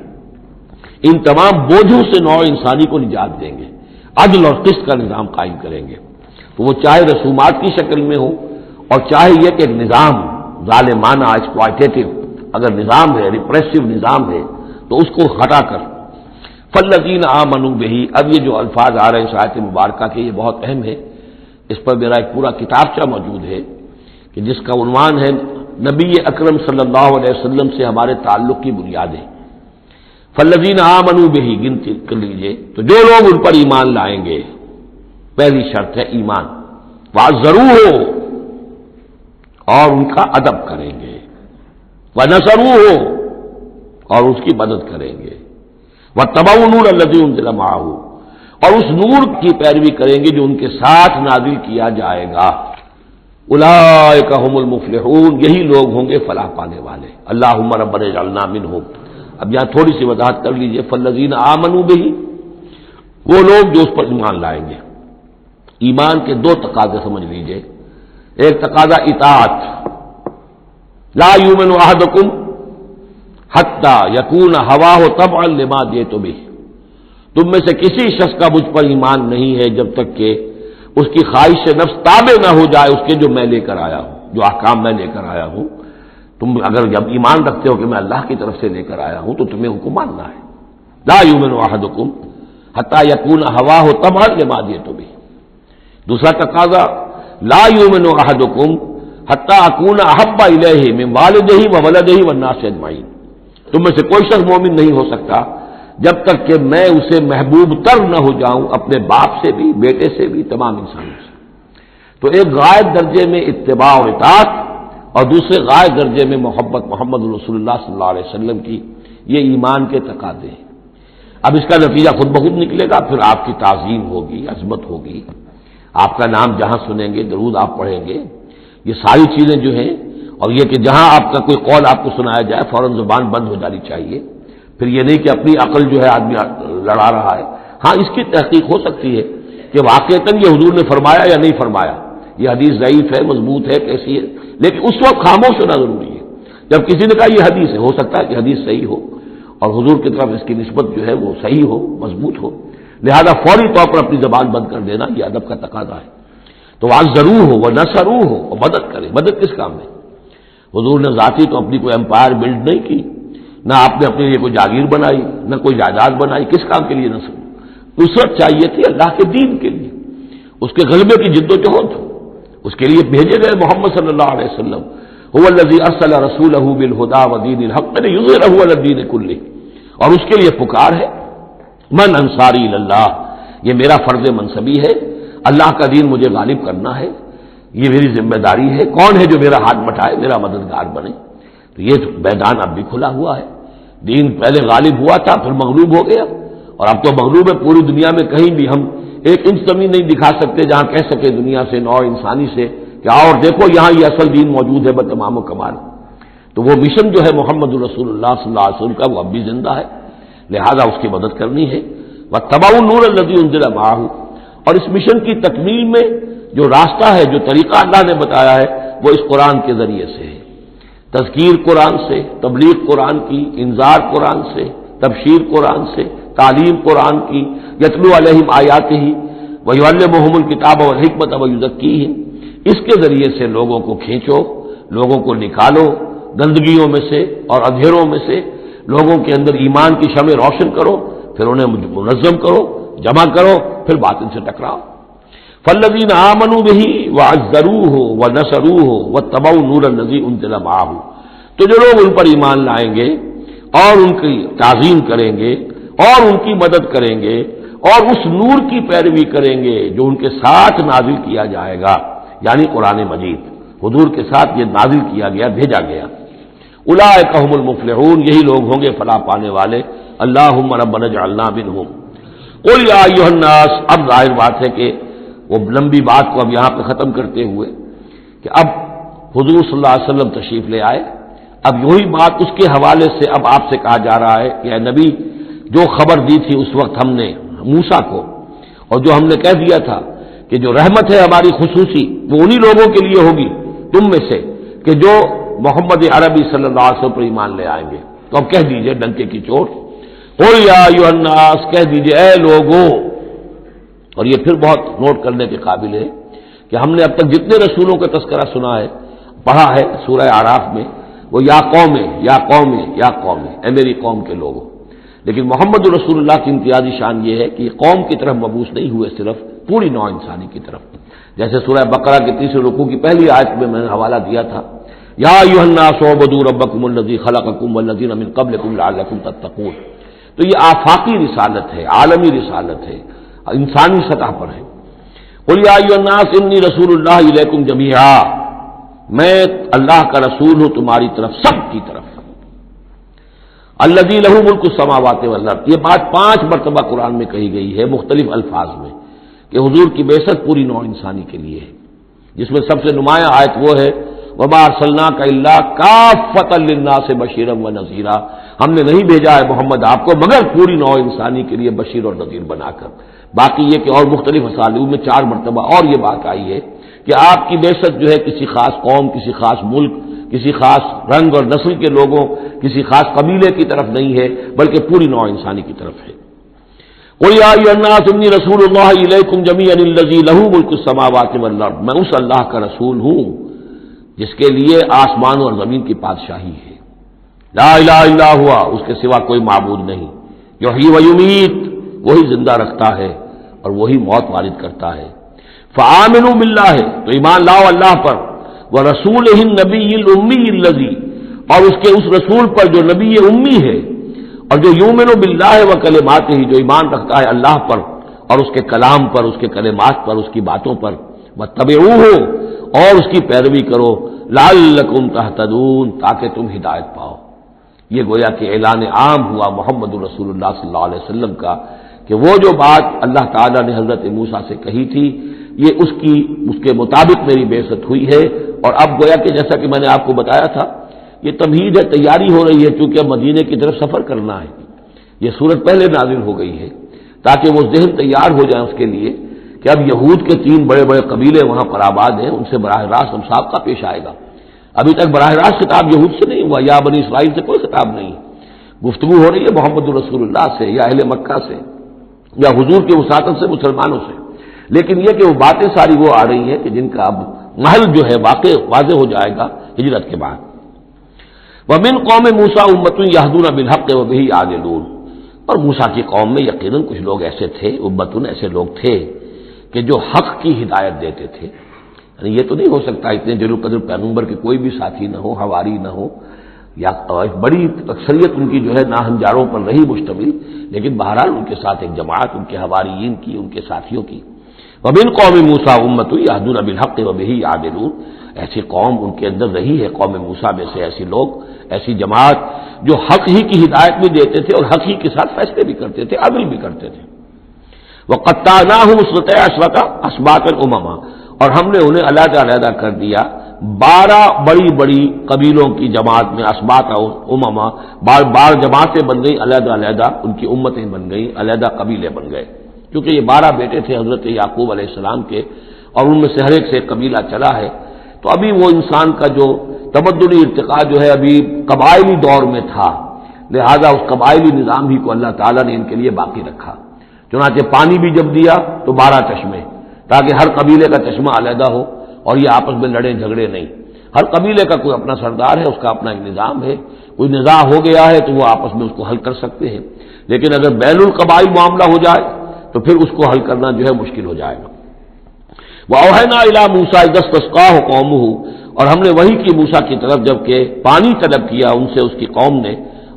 ان تمام بوجھوں سے نوع انسانی کو نجات دیں گے، عدل اور قسط کا نظام قائم کریں گے۔ تو وہ چاہے رسومات کی شکل میں ہو اور چاہے یہ کہ ایک نظام ظالمانہ ایکسپلائٹیٹو اگر نظام ہے، ریپریسو نظام ہے، تو اس کو ہٹا کر فالذین آمنوا بہ، اب یہ جو الفاظ آ رہے ہیں اس آیت مبارکہ کے یہ بہت اہم ہے، اس پر میرا ایک پورا کتابچہ موجود ہے کہ جس کا عنوان ہے نبی اکرم صلی اللہ علیہ وسلم سے ہمارے تعلق کی بنیادیں۔ فالذین آمنوا بہ گنتی کر لیجئے، تو جو لوگ ان پر ایمان لائیں گے، پہلی شرط ہے ایمان، وعزروہ، اور ان کا ادب کریں گے، ونصروہ، اور اس کی مدد کریں گے، واتبعوا النور الذی انزل معہ، اور اس نور کی پیروی کریں گے جو ان کے ساتھ نازل کیا جائے گا، اولئک هم المفلحون، یہی لوگ ہوں گے فلاح پانے والے۔ اللہم ربنا اجعلنا منہم۔ اب یہاں تھوڑی سی وضاحت کر لیجئے، فالذین آمنوا بہ، وہ لوگ جو اس پر ایمان لائیں گے۔ ایمان کے دو تقاضے سمجھ لیجئے، ایک تقاضا اطاعت، لا یؤمن احدکم حتی یکون ہواہ طبعا لما جئت بہ، تم میں سے کسی شخص کا مجھ پر ایمان نہیں ہے جب تک کہ اس کی خواہش نفس تابع نہ ہو جائے اس کے جو میں لے کر آیا ہوں، جو احکام میں لے کر آیا ہوں۔ تم اگر جب ایمان رکھتے ہو کہ میں اللہ کی طرف سے لے کر آیا ہوں تو تمہیں حکم ماننا ہے۔ لا یؤمن احدکم حتی یکون ہواہ طبعا لما جئت بہ۔ دوسرا تقاضا، لا یؤمن احدکم حتی اکون احب الیہ من والدہ وولدہ والناس اجمعین، تم میں سے کوئی شخص مومن نہیں ہو سکتا جب تک کہ میں اسے محبوب تر نہ ہو جاؤں، اپنے باپ سے بھی، بیٹے سے بھی، تمام انسانوں سے۔ تو ایک غائب درجے میں اتباع اور اطاعت، اور دوسرے غائب درجے میں محبت محمد رسول اللہ صلی اللہ علیہ وسلم کی، یہ ایمان کے تقاضے ہیں۔ اب اس کا نتیجہ خود بخود نکلے گا، پھر آپ کی تعظیم ہوگی، عظمت ہوگی، آپ کا نام جہاں سنیں گے، درود آپ پڑھیں گے، یہ ساری چیزیں جو ہیں، اور یہ کہ جہاں آپ کا کوئی قول آپ کو سنایا جائے فوراً زبان بند ہو جانی چاہیے۔ پھر یہ نہیں کہ اپنی عقل جو ہے آدمی لڑا رہا ہے، ہاں اس کی تحقیق ہو سکتی ہے کہ واقعتاً یہ حضور نے فرمایا یا نہیں فرمایا، یہ حدیث ضعیف ہے، مضبوط ہے، کیسی ہے، لیکن اس وقت خاموش ہونا ضروری ہے۔ جب کسی نے کہا یہ حدیث ہے، ہو سکتا ہے کہ حدیث صحیح ہو اور حضور کی طرف اس کی نسبت جو ہے وہ صحیح ہو، مضبوط ہو، لہذا فوری طور پر اپنی زبان بند کر دینا یہ ادب کا تقاضا ہے۔ تو آج ضرور ہو وہ نصرو ہو، اور مدد کرے۔ مدد کس کام میں؟ حضور نے ذاتی تو اپنی کوئی امپائر بلڈ نہیں کی، نہ آپ نے اپنے لیے کوئی جاگیر بنائی، نہ کوئی جائیداد بنائی، کس کام کے لیے نصرت چاہیے تھی؟ اللہ کے دین کے لیے، اس کے غلبے کی جد و جہد، اس کے لیے بھیجے گئے محمد صلی اللہ علیہ وسلم، هو الذی ارسل رسولہ بالہدی ودین الحق لیظہرہ علی الدین کلہ، اور اس کے لیے پکار ہے من انصاری اللہ، یہ میرا فرض منصبی ہے، اللہ کا دین مجھے غالب کرنا ہے، یہ میری ذمہ داری ہے۔ کون ہے جو میرا ہاتھ بٹائے، میرا مددگار بنے؟ تو یہ میدان اب بھی کھلا ہوا ہے۔ دین پہلے غالب ہوا تھا، پھر مغلوب ہو گیا، اور اب تو مغلوب ہے پوری دنیا میں، کہیں بھی ہم ایک انچ زمین نہیں دکھا سکتے جہاں کہہ سکے دنیا سے، نوع انسانی سے کہ اور دیکھو یہاں یہ اصل دین موجود ہے بتمام و کمال۔ تو وہ مشن جو ہے محمد رسول اللہ صلی اللہ علیہ وسلم کا، وہ اب بھی زندہ ہے، لہذا اس کی مدد کرنی ہے۔ واتبعوا النور الذی انزل معہ، اور اس مشن کی تکمیل میں جو راستہ ہے، جو طریقہ اللہ نے بتایا ہے، وہ اس قرآن کے ذریعے سے ہے، تذکیر قرآن سے، تبلیغ قرآن کی، انذار قرآن سے، تبشیر قرآن سے، تعلیم قرآن کی، یتلو علیہم آیاتہ ویعلمہم الکتاب والحکمۃ ویزکیہم، اس کے ذریعے سے لوگوں کو کھینچو، لوگوں کو نکالو گندگیوں میں سے اور اندھیروں میں سے، لوگوں کے اندر ایمان کی شمع روشن کرو، پھر انہیں منظم کرو، جمع کرو، پھر باطل سے ٹکراؤ۔ فالذین آمنوا بہ وعزروہ ونصروہ واتبعوا النور الذی انزل معہ، تو جو لوگ ان پر ایمان لائیں گے اور ان کی تعظیم کریں گے اور ان کی مدد کریں گے اور اس نور کی پیروی کریں گے جو ان کے ساتھ نازل کیا جائے گا، یعنی قرآن مجید حضور کے ساتھ یہ نازل کیا گیا، بھیجا گیا، اولئک هم المفلحون، یہی لوگ ہوں گے فلاح پانے والے۔ اللہم ربنا اجعلنا منہم۔ قل یا ایھا الناس، اب ظاہر بات ہے کہ وہ لمبی بات کو اب یہاں پہ ختم کرتے ہوئے کہ اب حضور صلی اللہ علیہ وسلم تشریف لے آئے، اب وہی بات اس کے حوالے سے اب آپ سے کہا جا رہا ہے کہ اے نبی، جو خبر دی تھی اس وقت ہم نے موسیٰ کو، اور جو ہم نے کہہ دیا تھا کہ جو رحمت ہے ہماری خصوصی وہ انہی لوگوں کے لیے ہوگی تم میں سے کہ جو محمد عربی صلی اللہ علیہ وسلم پر ایمان لے آئیں گے، تو اب کہہ دیجئے ڈنکے کی چوٹ، قل یا ایھا الناس، کہہ دیجئے اے لوگوں۔ اور یہ پھر بہت نوٹ کرنے کے قابل ہے کہ ہم نے اب تک جتنے رسولوں کا تذکرہ سنا ہے، پڑھا ہے سورہ اعراف میں، وہ یا قوم یا قوم یا قوم، اے میری قوم کے لوگوں. لیکن محمد رسول اللہ کی امتیازی شان یہ ہے کہ یہ قوم کی طرف مبعوث نہیں ہوئے، صرف پوری نوع انسانی کی طرف. جیسے سورہ بقرہ کے تیسرے رکوع کی پہلی آیت میں نے حوالہ دیا تھا، یا ایھا الناس اعبدوا ربکم الذی خلقکم والذین من قبلکم لعلکم تتقون. تو یہ آفاقی رسالت ہے، عالمی رسالت ہے، انسانی سطح پر ہے. قل یا ایھا الناس انی رسول اللہ الیکم جمیعا، میں اللہ کا رسول ہوں تمہاری طرف، سب کی طرف. الذی لہ ملک السماوات والارض، یہ بات 5 مرتبہ قرآن میں کہی گئی ہے مختلف الفاظ میں کہ حضور کی بعثت پوری نوع انسانی کے لیے ہے، جس میں سب سے نمایاں آیت وہ ہے وما ارسلناک الا کافۃ للناس بشیرا ونذیرا، ہم نے نہیں بھیجا ہے محمد آپ کو مگر پوری نوع انسانی کے لیے بشیر اور نذیر بنا کر. باقی یہ کہ اور مختلف اسالیب میں 4 مرتبہ اور یہ بات آئی ہے کہ آپ کی بعثت جو ہے کسی خاص قوم، کسی خاص ملک، کسی خاص رنگ اور نسل کے لوگوں، کسی خاص قبیلے کی طرف نہیں ہے، بلکہ پوری نوع انسانی کی طرف ہے. قل یا ایھا الناس انی رسول اللہ الیکم جمیعا الذی لہ ملک السماوات والارض، میں اس اللہ کا رسول ہوں جس کے لیے آسمان اور زمین کی بادشاہی ہے. لا الہ الا ہوا، اس کے سوا کوئی معبود نہیں. یحیی و یمیت، وہی زندہ رکھتا ہے اور وہی موت وارد کرتا ہے. فآمنوا باللہ، تو ایمان لاؤ اللہ پر، ورسولہ النبی الامی الذی، اور اس کے اس رسول پر جو نبی امی ہے اور جو یؤمن باللہ وکلماتہ، جو ایمان رکھتا ہے اللہ پر اور اس کے کلام پر، اس کے کلمات پر، اس کی باتوں پر. واتبعوہ، اور اس کی پیروی کرو، لعلکم تہتدون، تاکہ تم ہدایت پاؤ. یہ گویا کہ اعلان عام ہوا محمد رسول اللہ صلی اللہ علیہ وسلم کا کہ وہ جو بات اللہ تعالیٰ نے حضرت موسیٰ سے کہی تھی یہ اس کے مطابق میری بعثت ہوئی ہے. اور اب گویا کہ جیسا کہ میں نے آپ کو بتایا تھا یہ تمہید ہے، تیاری ہو رہی ہے، چونکہ اب مدینے کی طرف سفر کرنا ہے. یہ صورت پہلے نازل ہو گئی ہے تاکہ وہ ذہن تیار ہو جائے اس کے لیے کہ اب یہود کے 3 بڑے بڑے قبیلے وہاں پر آباد ہیں، ان سے براہ راست ہم سابقہ پیش آئے گا. ابھی تک براہ راست خطاب یہود سے نہیں ہوا، یا بنی اسرائیل سے کوئی خطاب نہیں. گفتگو ہو رہی ہے محمد رسول اللہ سے یا اہل مکہ سے یا حضور کے وساطت سے مسلمانوں سے. لیکن یہ کہ وہ باتیں ساری وہ آ رہی ہیں کہ جن کا اب محل جو ہے واضح ہو جائے گا ہجرت کے بعد. وَمِن قوم موسیٰ أُمَّةٌ يَهْدُونَ بِالْحَقِّ وَبِهِ يَعْدِلُونَ، اور موسیٰ کی قوم میں یقیناً کچھ لوگ ایسے تھے، امتن ایسے لوگ تھے کہ جو حق کی ہدایت دیتے تھے. یعنی یہ تو نہیں ہو سکتا اتنے جلو قدر پیغمبر کے کوئی بھی ساتھی نہ ہو، حواری نہ ہو، یا بڑی اکثریت ان کی جو ہے ناہنجاروں پر رہی مشتمل، لیکن بہرحال ان کے ساتھ ایک جماعت ان کے حواریین کی، ان کے ساتھیوں کی. وَمِن قوم موسیٰ أُمَّةٌ يَهْدُونَ بِالْحَقِّ وَبِهِ يَعْدِلُونَ، ایسی قوم ان کے اندر رہی ہے قوم موسیٰ میں سے ایسی لوگ، ایسی جماعت جو حق ہی کی ہدایت بھی دیتے تھے اور حق ہی کے ساتھ فیصلے بھی کرتے تھے، عدل بھی کرتے تھے. وَقَطَّعْنَاهُمْ اثْنَتَيْ عَشْرَةَ أَسْبَاطًا أُمَمًا، اور ہم نے انہیں علیحدہ علیحدہ کر دیا 12 بڑی بڑی قبیلوں کی جماعت میں، اسباط امما، بار جماعتیں بن گئی علیحدہ علیحدہ، ان کی امتیں بن گئی، علیحدہ قبیلے بن گئے. کیونکہ یہ 12 بیٹے تھے حضرت یعقوب علیہ السلام کے اور ان میں سے ہر ایک سے ایک قبیلہ چلا ہے. تو ابھی وہ انسان کا جو تمدنی ارتقاء جو ہے ابھی قبائلی دور میں تھا، لہذا اس قبائلی نظام ہی کو اللہ تعالیٰ نے ان کے لیے باقی رکھا. چنانچہ پانی بھی جب دیا تو 12 چشمے، تاکہ ہر قبیلے کا چشمہ علیحدہ ہو اور یہ آپس میں لڑے جھگڑے نہیں. ہر قبیلے کا کوئی اپنا سردار ہے، اس کا اپنا ایک نظام ہے، کوئی نزاع ہو گیا ہے تو وہ آپس میں اس کو حل کر سکتے ہیں. لیکن اگر بین القبائل معاملہ ہو جائے تو پھر اس کو حل کرنا جو ہے مشکل ہو جائے گا. وَأَوْحَيْنَا إِلَىٰ مُوسَىٰ إِذِ اسْتَسْقَاهُ قَوْمُهُ، اور ہم نے وحی کی موسیٰ کی طرف جب کہ پانی طلب کیا ان سے اس کی قوم نے،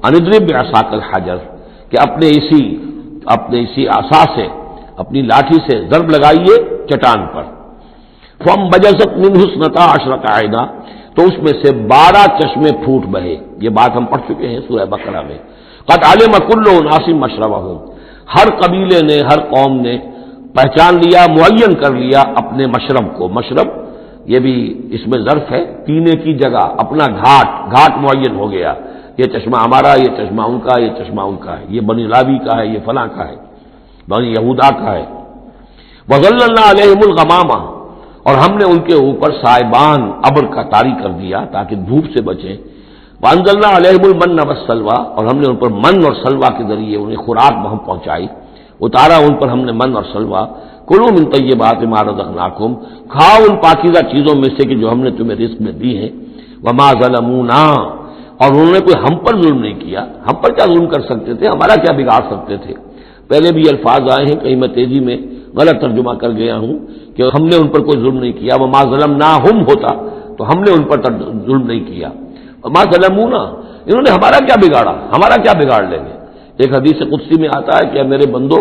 أَنِ اضْرِب بِعَصَاكَ الْحَجَرَ، کہ اپنے اسی عصا سے، اپنی لاٹھی سے ضرب لگائیے چٹان پر. فَانبَجَسَتْ مِنْهُ اثْنَتَا عَشْرَةَ عَيْنًا، تو اس میں سے 12 چشمے پھوٹ بہے. یہ بات ہم پڑھ چکے ہیں سورہ بقرہ میں. قَدْ عَلِمَ كُلُّ أُنَاسٍ مَشْرَبَهُمْ، ہر قبیلے نے، ہر قوم نے پہچان لیا، معین کر لیا اپنے مشرب کو. مشرب یہ بھی اس میں ظرف ہے، پینے کی جگہ، اپنا گھاٹ معین ہو گیا. یہ چشمہ ہمارا، یہ چشمہ ان کا، یہ چشمہ ان کا ہے، یہ بنی لاوی کا ہے، یہ فلاں کا ہے، بنی یہودا کا ہے. وَظَلَّلْنَا عَلَيْهِمُ الْغَمَامَ، اور ہم نے ان کے اوپر سائبان ابر کا طاری کر دیا تاکہ دھوپ سے بچیں. وَأَنزَلْنَا عَلَيْهِمُ الْمَنَّ وَالسَّلْوَىٰ، اور ہم نے ان پر من اور سلوہ کے ذریعے انہیں خوراک ہم پہنچائی. اتارا ان پر ہم نے من اور سلوہ. کلوا من طیبات ما رزقناکم، کھاؤ ان پاکیزہ چیزوں میں سے کہ جو ہم نے تمہیں رزق میں دی ہیں، وما ظلمونا، اور انہوں نے کوئی ہم پر ظلم نہیں کیا، ہم پر کیا ظلم کر سکتے تھے، ہمارا کیا بگاڑ سکتے تھے۔ پہلے بھی الفاظ آئے ہیں، کہیں میں تیزی میں غلط ترجمہ کر گیا ہوں کہ ہم نے ان پر کوئی ظلم نہیں کیا، وما ظلمناہم ہوتا تو ہم نے ان پر ظلم نہیں کیا، وما ظلمونا، انہوں نے ہمارا کیا بگاڑا، ہمارا کیا بگاڑ لیں گے۔ ایک حدیث قدسی میں آتا ہے کہ میرے بندو،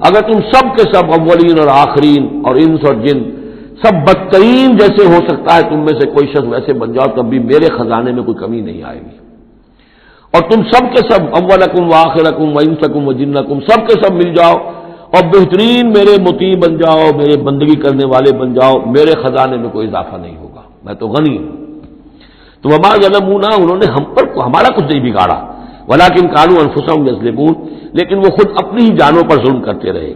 اگر تم سب کے سب اولین اور آخرین اور انس اور جن سب بدترین جیسے ہو سکتا ہے تم میں سے کوئی شخص ویسے بن جاؤ تب بھی میرے خزانے میں کوئی کمی نہیں آئے گی، اور تم سب کے سب اولکم وآخرکم وانسکم وجنکم سب کے سب مل جاؤ اور بہترین میرے مطیع بن جاؤ، میرے بندگی کرنے والے بن جاؤ، میرے خزانے میں کوئی اضافہ نہیں ہوگا، میں تو غنی ہوں۔ تو وما ظلمونا، انہوں نے ہم پر ہمارا کچھ نہیں بگاڑا، ولکن کانوا انفسہم یظلمون، لیکن وہ خود اپنی ہی جانوں پر ظلم کرتے رہے۔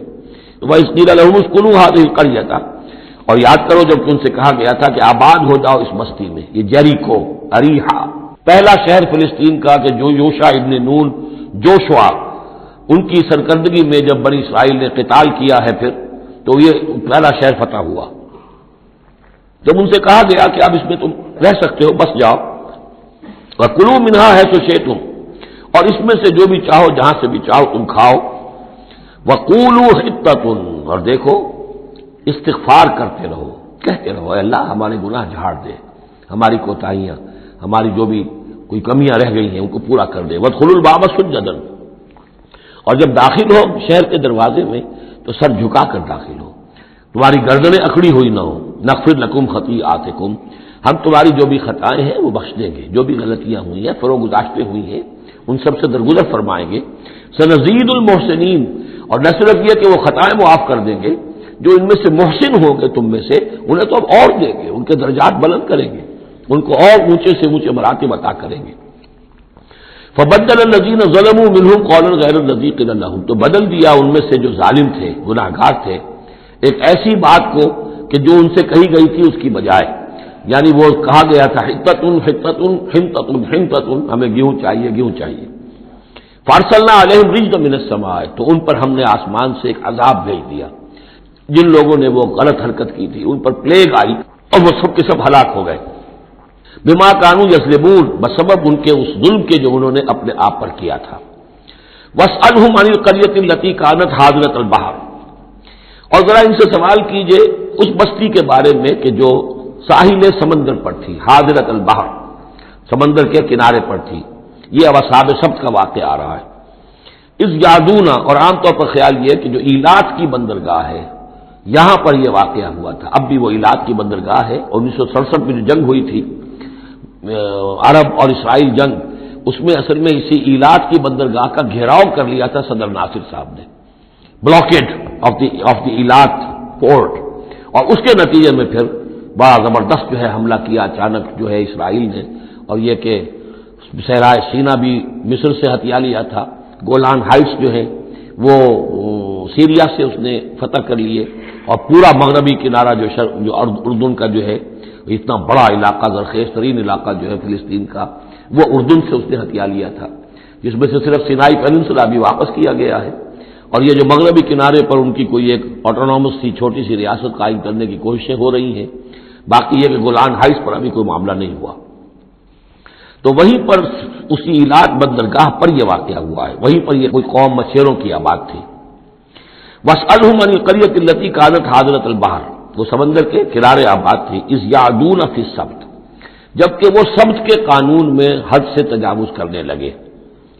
وَإِذْ قِيلَ لَهُمُ اسْكُنُوا هَٰذِهِ الْقَرْيَةَ، اور یاد کرو جب ان سے کہا گیا تھا کہ آباد ہو جاؤ اس بستی میں، یہ جیریکو، اریحا، پہلا شہر فلسطین کا کہ جو یوشع ابن نون جوشوا ان کی سرکردگی میں جب بنی اسرائیل نے قتال کیا ہے پھر تو یہ پہلا شہر فتح ہوا۔ جب ان سے کہا گیا کہ اب اس میں تم رہ سکتے ہو، بس جاؤ، وَكُلُوا مِنْهَا حَيْثُ شِئْتُمْ، اور اس میں سے جو بھی چاہو جہاں سے بھی چاہو تم کھاؤ، وَقُولُوا حِطَّةٌ، اور دیکھو استغفار کرتے رہو، کہتے رہو اے اللہ ہمارے گناہ جھاڑ دے، ہماری کوتاہیاں، ہماری جو بھی کوئی کمیاں رہ گئی ہیں ان کو پورا کر دے، وَادْخُلُوا الْبَابَ سُجَّدًا، اور جب داخل ہو شہر کے دروازے میں تو سر جھکا کر داخل ہو، تمہاری گردنیں اکڑی ہوئی نہ ہو، نغفر لکم خطیئاتکم، ہم تمہاری جو بھی خطائیں ہیں وہ بخش دیں گے، جو بھی غلطیاں ہوئی ہیں فروغ گزاشتیں ہوئی ہیں ان سب سے درگزر فرمائیں گے، سنزید المحسنین، اور نہ صرف یہ کہ وہ خطائیں معاف کر دیں گے، جو ان میں سے محسن ہوں گے تم میں سے انہیں تو اب اور دیں گے، ان کے درجات بلند کریں گے، ان کو اور اونچے سے اونچے مراتب عطا کریں گے۔ فبدل الذین ظلموا منہم قولا غیر الذی قیل لہم، تو بدل دیا ان میں سے جو ظالم تھے، گناہ گار تھے، ایک ایسی بات کو کہ جو ان سے کہی گئی تھی اس کی بجائے، یعنی وہ کہا گیا تھا حطۃ حطۃ حنطۃ حنطۃ، ہمیں گیہوں چاہیے گیہوں چاہیے، فارسلنا علیہم رجزا من السماء، تو ان پر ہم نے آسمان سے ایک عذاب بھیج دیا، جن لوگوں نے وہ غلط حرکت کی تھی ان پر پلیگ آئی اور وہ سب کے سب ہلاک ہو گئے، بما کانوا یظلمون، بسبب ان کے اس ظلم کے جو انہوں نے اپنے آپ پر کیا تھا۔ واسألہم عن القریۃ التی کانت حاضرۃ البحر، اور ذرا ان سے سوال کیجئے اس بستی کے بارے میں کہ جو ساحل سمندر پر تھی، حاضرۃ البحر، سمندر کے کنارے پر تھی، یہ اب اصحاب سبت کا واقعہ آ رہا ہے۔ اس یادونا، اور عام طور پر خیال یہ کہ جو ایلات کی بندرگاہ ہے یہاں پر یہ واقعہ ہوا تھا، اب بھی وہ ایلات کی بندرگاہ ہے، 1967 میں جو جنگ ہوئی تھی عرب اور اسرائیل جنگ، اس میں اصل میں اسی ایلات کی بندرگاہ کا گھیراؤ کر لیا تھا صدر ناصر صاحب نے، بلاکیڈ آف دی ایلات پورٹ، اور اس کے نتیجے میں پھر بڑا زبردست جو ہے حملہ کیا اچانک جو ہے اسرائیل نے، اور یہ کہ صحرائے سینا بھی مصر سے ہتھیا لیا تھا، گولان ہائٹس جو ہے وہ سیریا سے اس نے فتح کر لیے، اور پورا مغربی کنارہ جو اردن کا جو ہے اتنا بڑا علاقہ، زرخیز ترین علاقہ جو ہے فلسطین کا، وہ اردن سے اس نے ہتھیا لیا تھا، جس میں سے صرف سینائی پیننسلا بھی واپس کیا گیا ہے، اور یہ جو مغربی کنارے پر ان کی کوئی ایک آٹونومس سی چھوٹی سی ریاست قائم کرنے کی کوششیں ہو رہی ہیں، باقی یہ کہ گولان ہائٹس پر ابھی کوئی معاملہ نہیں ہوا۔ تو وہیں پر اسی ایلات بندرگاہ پر یہ واقعہ ہوا ہے، وہیں پر یہ کوئی قوم مچھیروں کی آباد تھی۔ واسألہم عن القریۃ التی کانت حاضرۃ البحر، وہ سمندر کے کنارے آباد تھی، اذ یعدون فی السبت، جبکہ وہ سبت کے قانون میں حد سے تجاوز کرنے لگے،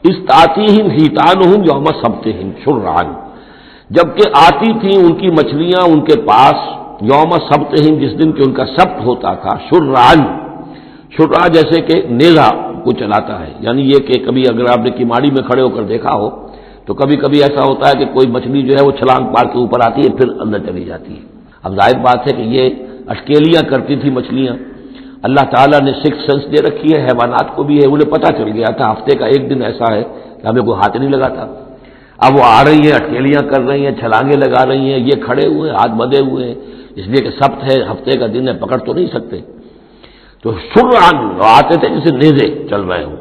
اذ تأتیہم حیتانہم یوم سبتہم شرعا، جبکہ آتی تھیں ان کی مچھلیاں ان کے پاس یوم سبتہم، جس دن کہ ان کا سبت ہوتا تھا، شرعا، شرع جیسے کہ نیزہ کو چلاتا ہے، یعنی یہ کہ کبھی اگر آپ نے کماڑی میں کھڑے ہو کر دیکھا ہو تو کبھی کبھی ایسا ہوتا ہے کہ کوئی مچھلی جو ہے وہ چھلانگ مار کے اوپر آتی ہے پھر اندر چلی جاتی ہے۔ اب ظاہر بات ہے کہ یہ اٹکیلیاں کرتی تھی مچھلیاں، اللہ تعالیٰ نے سکس سینس دے رکھی ہے، حیوانات کو بھی ہے، انہیں پتہ چل گیا تھا ہفتے کا ایک دن ایسا ہے کہ ہمیں کوئی ہاتھ نہیں لگاتا، اب وہ آ رہی ہیں، اٹکیلیاں کر رہی ہیں، چھلانگیں لگا رہی ہیں، یہ کھڑے ہوئے ہاتھ بندھے ہوئے ہیں، اس لیے کہ سبت ہے، ہفتے کا دن ہے، پکڑ تو نہیں سکتے، تو شرعاً آتے تھے جسے نیزے چل رہے ہوں،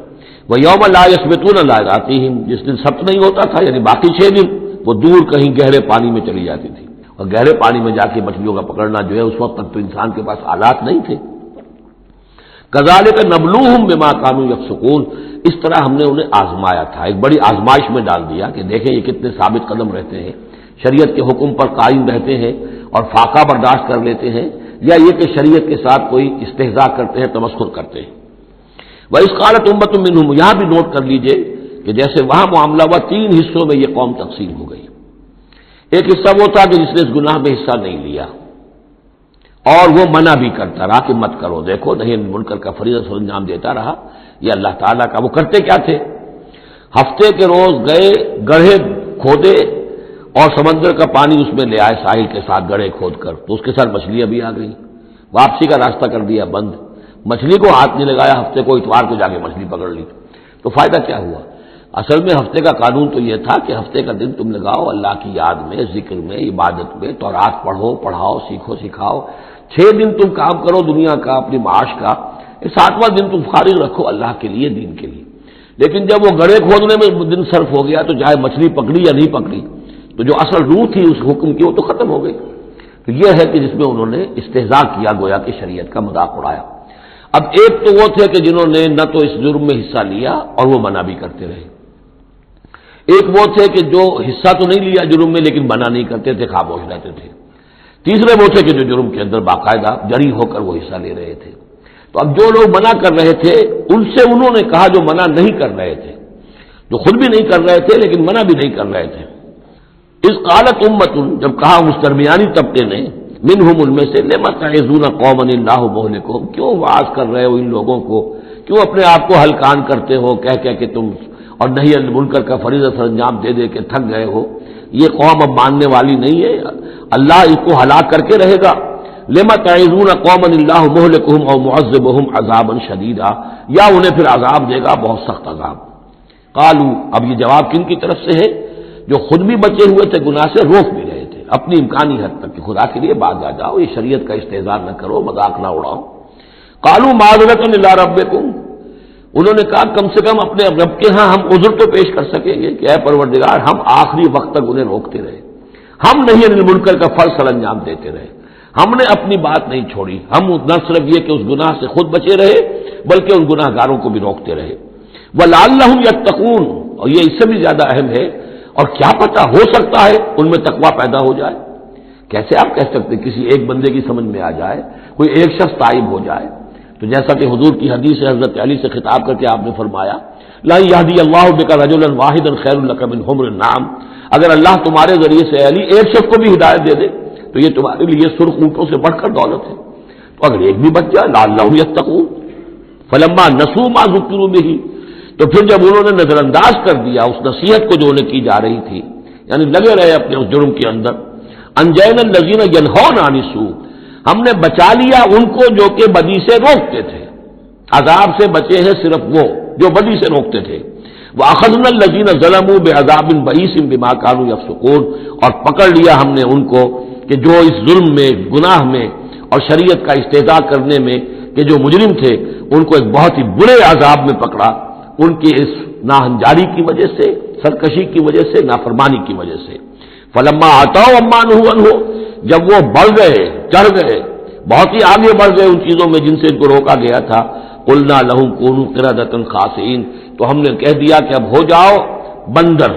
وہ یوم لا یثبتون لا آتیہم، جس دن سبت نہیں ہوتا تھا یعنی باقی 6 دن وہ دور کہیں گہرے پانی میں چلی جاتی تھی، اور گہرے پانی میں جا کے مچھلیوں کا پکڑنا جو ہے اس وقت تک تو انسان کے پاس آلات نہیں تھے. کذالک نبلوہم بما کانوا یفسقون، اس طرح ہم نے انہیں آزمایا تھا، ایک بڑی آزمائش میں ڈال دیا کہ دیکھیں یہ کتنے ثابت قدم رہتے ہیں، شریعت کے حکم پر قائم رہتے ہیں اور فاقہ برداشت کر لیتے ہیں، یا یہ کہ شریعت کے ساتھ کوئی استہزاء کرتے ہیں، تمسخر کرتے ہیں. وَإِذْ قَالَتْ أُمَّةٌ مِّنْهُمْ، یہاں بھی نوٹ کر لیجئے کہ جیسے وہاں معاملہ ہوا 3 حصوں میں یہ قوم تقسیم ہو گئی. ایک حصہ وہ تھا کہ جس نے اس گناہ میں حصہ نہیں لیا اور وہ منع بھی کرتا رہا کہ مت کرو، دیکھو نہیں منکر کا فریضہ سر انجام دیتا رہا. یہ اللہ تعالیٰ کا، وہ کرتے کیا تھے؟ ہفتے کے روز گئے، گڑھے کھودے اور سمندر کا پانی اس میں لے آئے ساحل کے ساتھ گڑھے کھود کر، تو اس کے ساتھ مچھلیاں بھی آ گئیں. واپسی کا راستہ کر دیا بند، مچھلی کو ہاتھ نہیں لگایا، ہفتے کو اتوار کو جا کے مچھلی پکڑ لی. تو فائدہ کیا ہوا؟ اصل میں ہفتے کا قانون تو یہ تھا کہ ہفتے کا دن تم لگاؤ اللہ کی یاد میں، ذکر میں، عبادت میں، تورات پڑھو، پڑھاؤ، سیکھو، سکھاؤ. 6 دن تم کام کرو دنیا کا، اپنی معاش کا، 7واں دن تم فارغ رکھو اللہ کے لیے، دین کے لیے. لیکن جب وہ گڑھے کھودنے میں دن صرف ہو گیا تو چاہے مچھلی پکڑی یا نہیں پکڑی، تو جو اصل روح تھی اس حکم کی وہ تو ختم ہو گئی. تو یہ ہے کہ جس میں انہوں نے استہزاء کیا، گویا کہ شریعت کا مذاق اڑایا. اب ایک تو وہ تھے کہ جنہوں نے نہ تو اس جرم میں حصہ لیا اور وہ منع بھی کرتے رہے. ایک وہ تھے کہ جو حصہ تو نہیں لیا جرم میں لیکن منع نہیں کرتے تھے، خاموش رہتے تھے. تیسرے وہ تھے کہ جو جرم کے اندر باقاعدہ جری ہو کر وہ حصہ لے رہے تھے. تو اب جو لوگ منع کر رہے تھے ان سے انہوں نے کہا جو منع نہیں کر رہے تھے، جو خود بھی نہیں کر رہے تھے لیکن منع بھی نہیں کر رہے تھے. اس قالت امت، جب کہا اس درمیانی طبقے نے، منہم ان میں سے، لم تعظون قوما اللہ مہلکہم، کیوں واعظ کر رہے ہو ان لوگوں کو، کیوں اپنے آپ کو ہلکان کرتے ہو کہہ کہ تم، اور نہی عن المنکر کا فریضہ سر انجام دے دے کے تھک گئے ہو. یہ قوم اب ماننے والی نہیں ہے، اللہ اس کو ہلاک کر کے رہے گا. لما تعظون قوما اللہ مہلکہم او معذبہم عذابا شدیدا، یا انہیں پھر عذاب دے گا بہت سخت عذاب. قالوا، اب یہ جواب کن کی طرف سے ہے؟ جو خود بھی بچے ہوئے تھے گناہ سے، روک بھی رہے تھے اپنی امکانی حد تک کہ خدا کے لیے باز آ جاؤ، یہ شریعت کا استہزاء نہ کرو، مذاق نہ اڑاؤ. قالوا معذرۃ الی ربکم، انہوں نے کہا کم سے کم اپنے رب کے ہاں ہم عذر تو پیش کر سکیں گے کہ اے پروردگار، ہم آخری وقت تک انہیں روکتے رہے، ہم نہیں عن المنکر کا فرض سر انجام دیتے رہے، ہم نے اپنی بات نہیں چھوڑی. ہم نہ صرف یہ کہ اس گناہ سے خود بچے رہے بلکہ ان گناہ گاروں کو بھی روکتے رہے. وَلَعَلَّهُمْ يَتَّقُونَ، اور یہ اس سے بھی زیادہ اہم ہے، اور کیا پتہ ہو سکتا ہے ان میں تقویٰ پیدا ہو جائے. کیسے آپ کہہ سکتے کسی ایک بندے کی سمجھ میں آ جائے، کوئی ایک شخص تائب ہو جائے؟ تو جیسا کہ حضور کی حدیث ہے، حضرت علی سے خطاب کر کے آپ نے فرمایا، لا یہدی اللہ بک رجلا واحدا خیر لک من حمر النعم، اگر اللہ تمہارے ذریعے سے علی ایک شخص کو بھی ہدایت دے دے تو یہ تمہارے لیے سرخ اونٹوں سے بڑھ کر دولت ہے. تو اگر ایک بھی بچ جائے، لعلہم یتقون. فلما نسوا ما ذکروا بہ، تو پھر جب انہوں نے نظر انداز کر دیا اس نصیحت کو جو انہیں کی جا رہی تھی، یعنی لگے رہے اپنے اس جرم کے اندر، انجینا الذین ینہون عن السوء، ہم نے بچا لیا ان کو جو کہ بدی سے روکتے تھے. عذاب سے بچے ہیں صرف وہ جو بدی سے روکتے تھے. وَأَخَذْنَا الَّذِينَ ظَلَمُوا بِعَذَابٍ بَئِيسٍ بِمَا كَانُوا يَفْسُقُونَ، اور پکڑ لیا ہم نے ان کو کہ جو اس ظلم میں، گناہ میں اور شریعت کا استہزاء کرنے میں کہ جو مجرم تھے، ان کو ایک بہت ہی برے عذاب میں پکڑا، ان کی اس ناہنجاری کی وجہ سے، سرکشی کی وجہ سے، نافرمانی کی وجہ سے. فلما آتوا عما نہوا عنہ، جب وہ بڑھ گئے، چڑھ گئے، بہت ہی آگے بڑھ گئے ان چیزوں میں جن سے ان کو روکا گیا تھا، قلنا لہم کونوا قردۃ خاسئین، تو ہم نے کہہ دیا کہ اب ہو جاؤ بندر،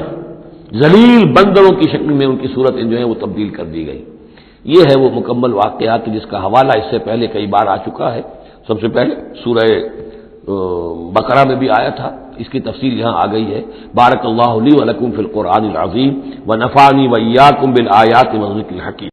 ذلیل بندروں کی شکل میں ان کی صورتیں جو ہیں وہ تبدیل کر دی گئی. یہ ہے وہ مکمل واقعات جس کا حوالہ اس سے پہلے کئی بار آ چکا ہے. سب سے پہلے سورہ بقرہ میں بھی آیا تھا، اس کی تفصیل یہاں آ گئی ہے. بارک اللہ لی و لکم فی القرآن العظیم و نفعنی و ایاکم بالآیات والذکر الحکیم.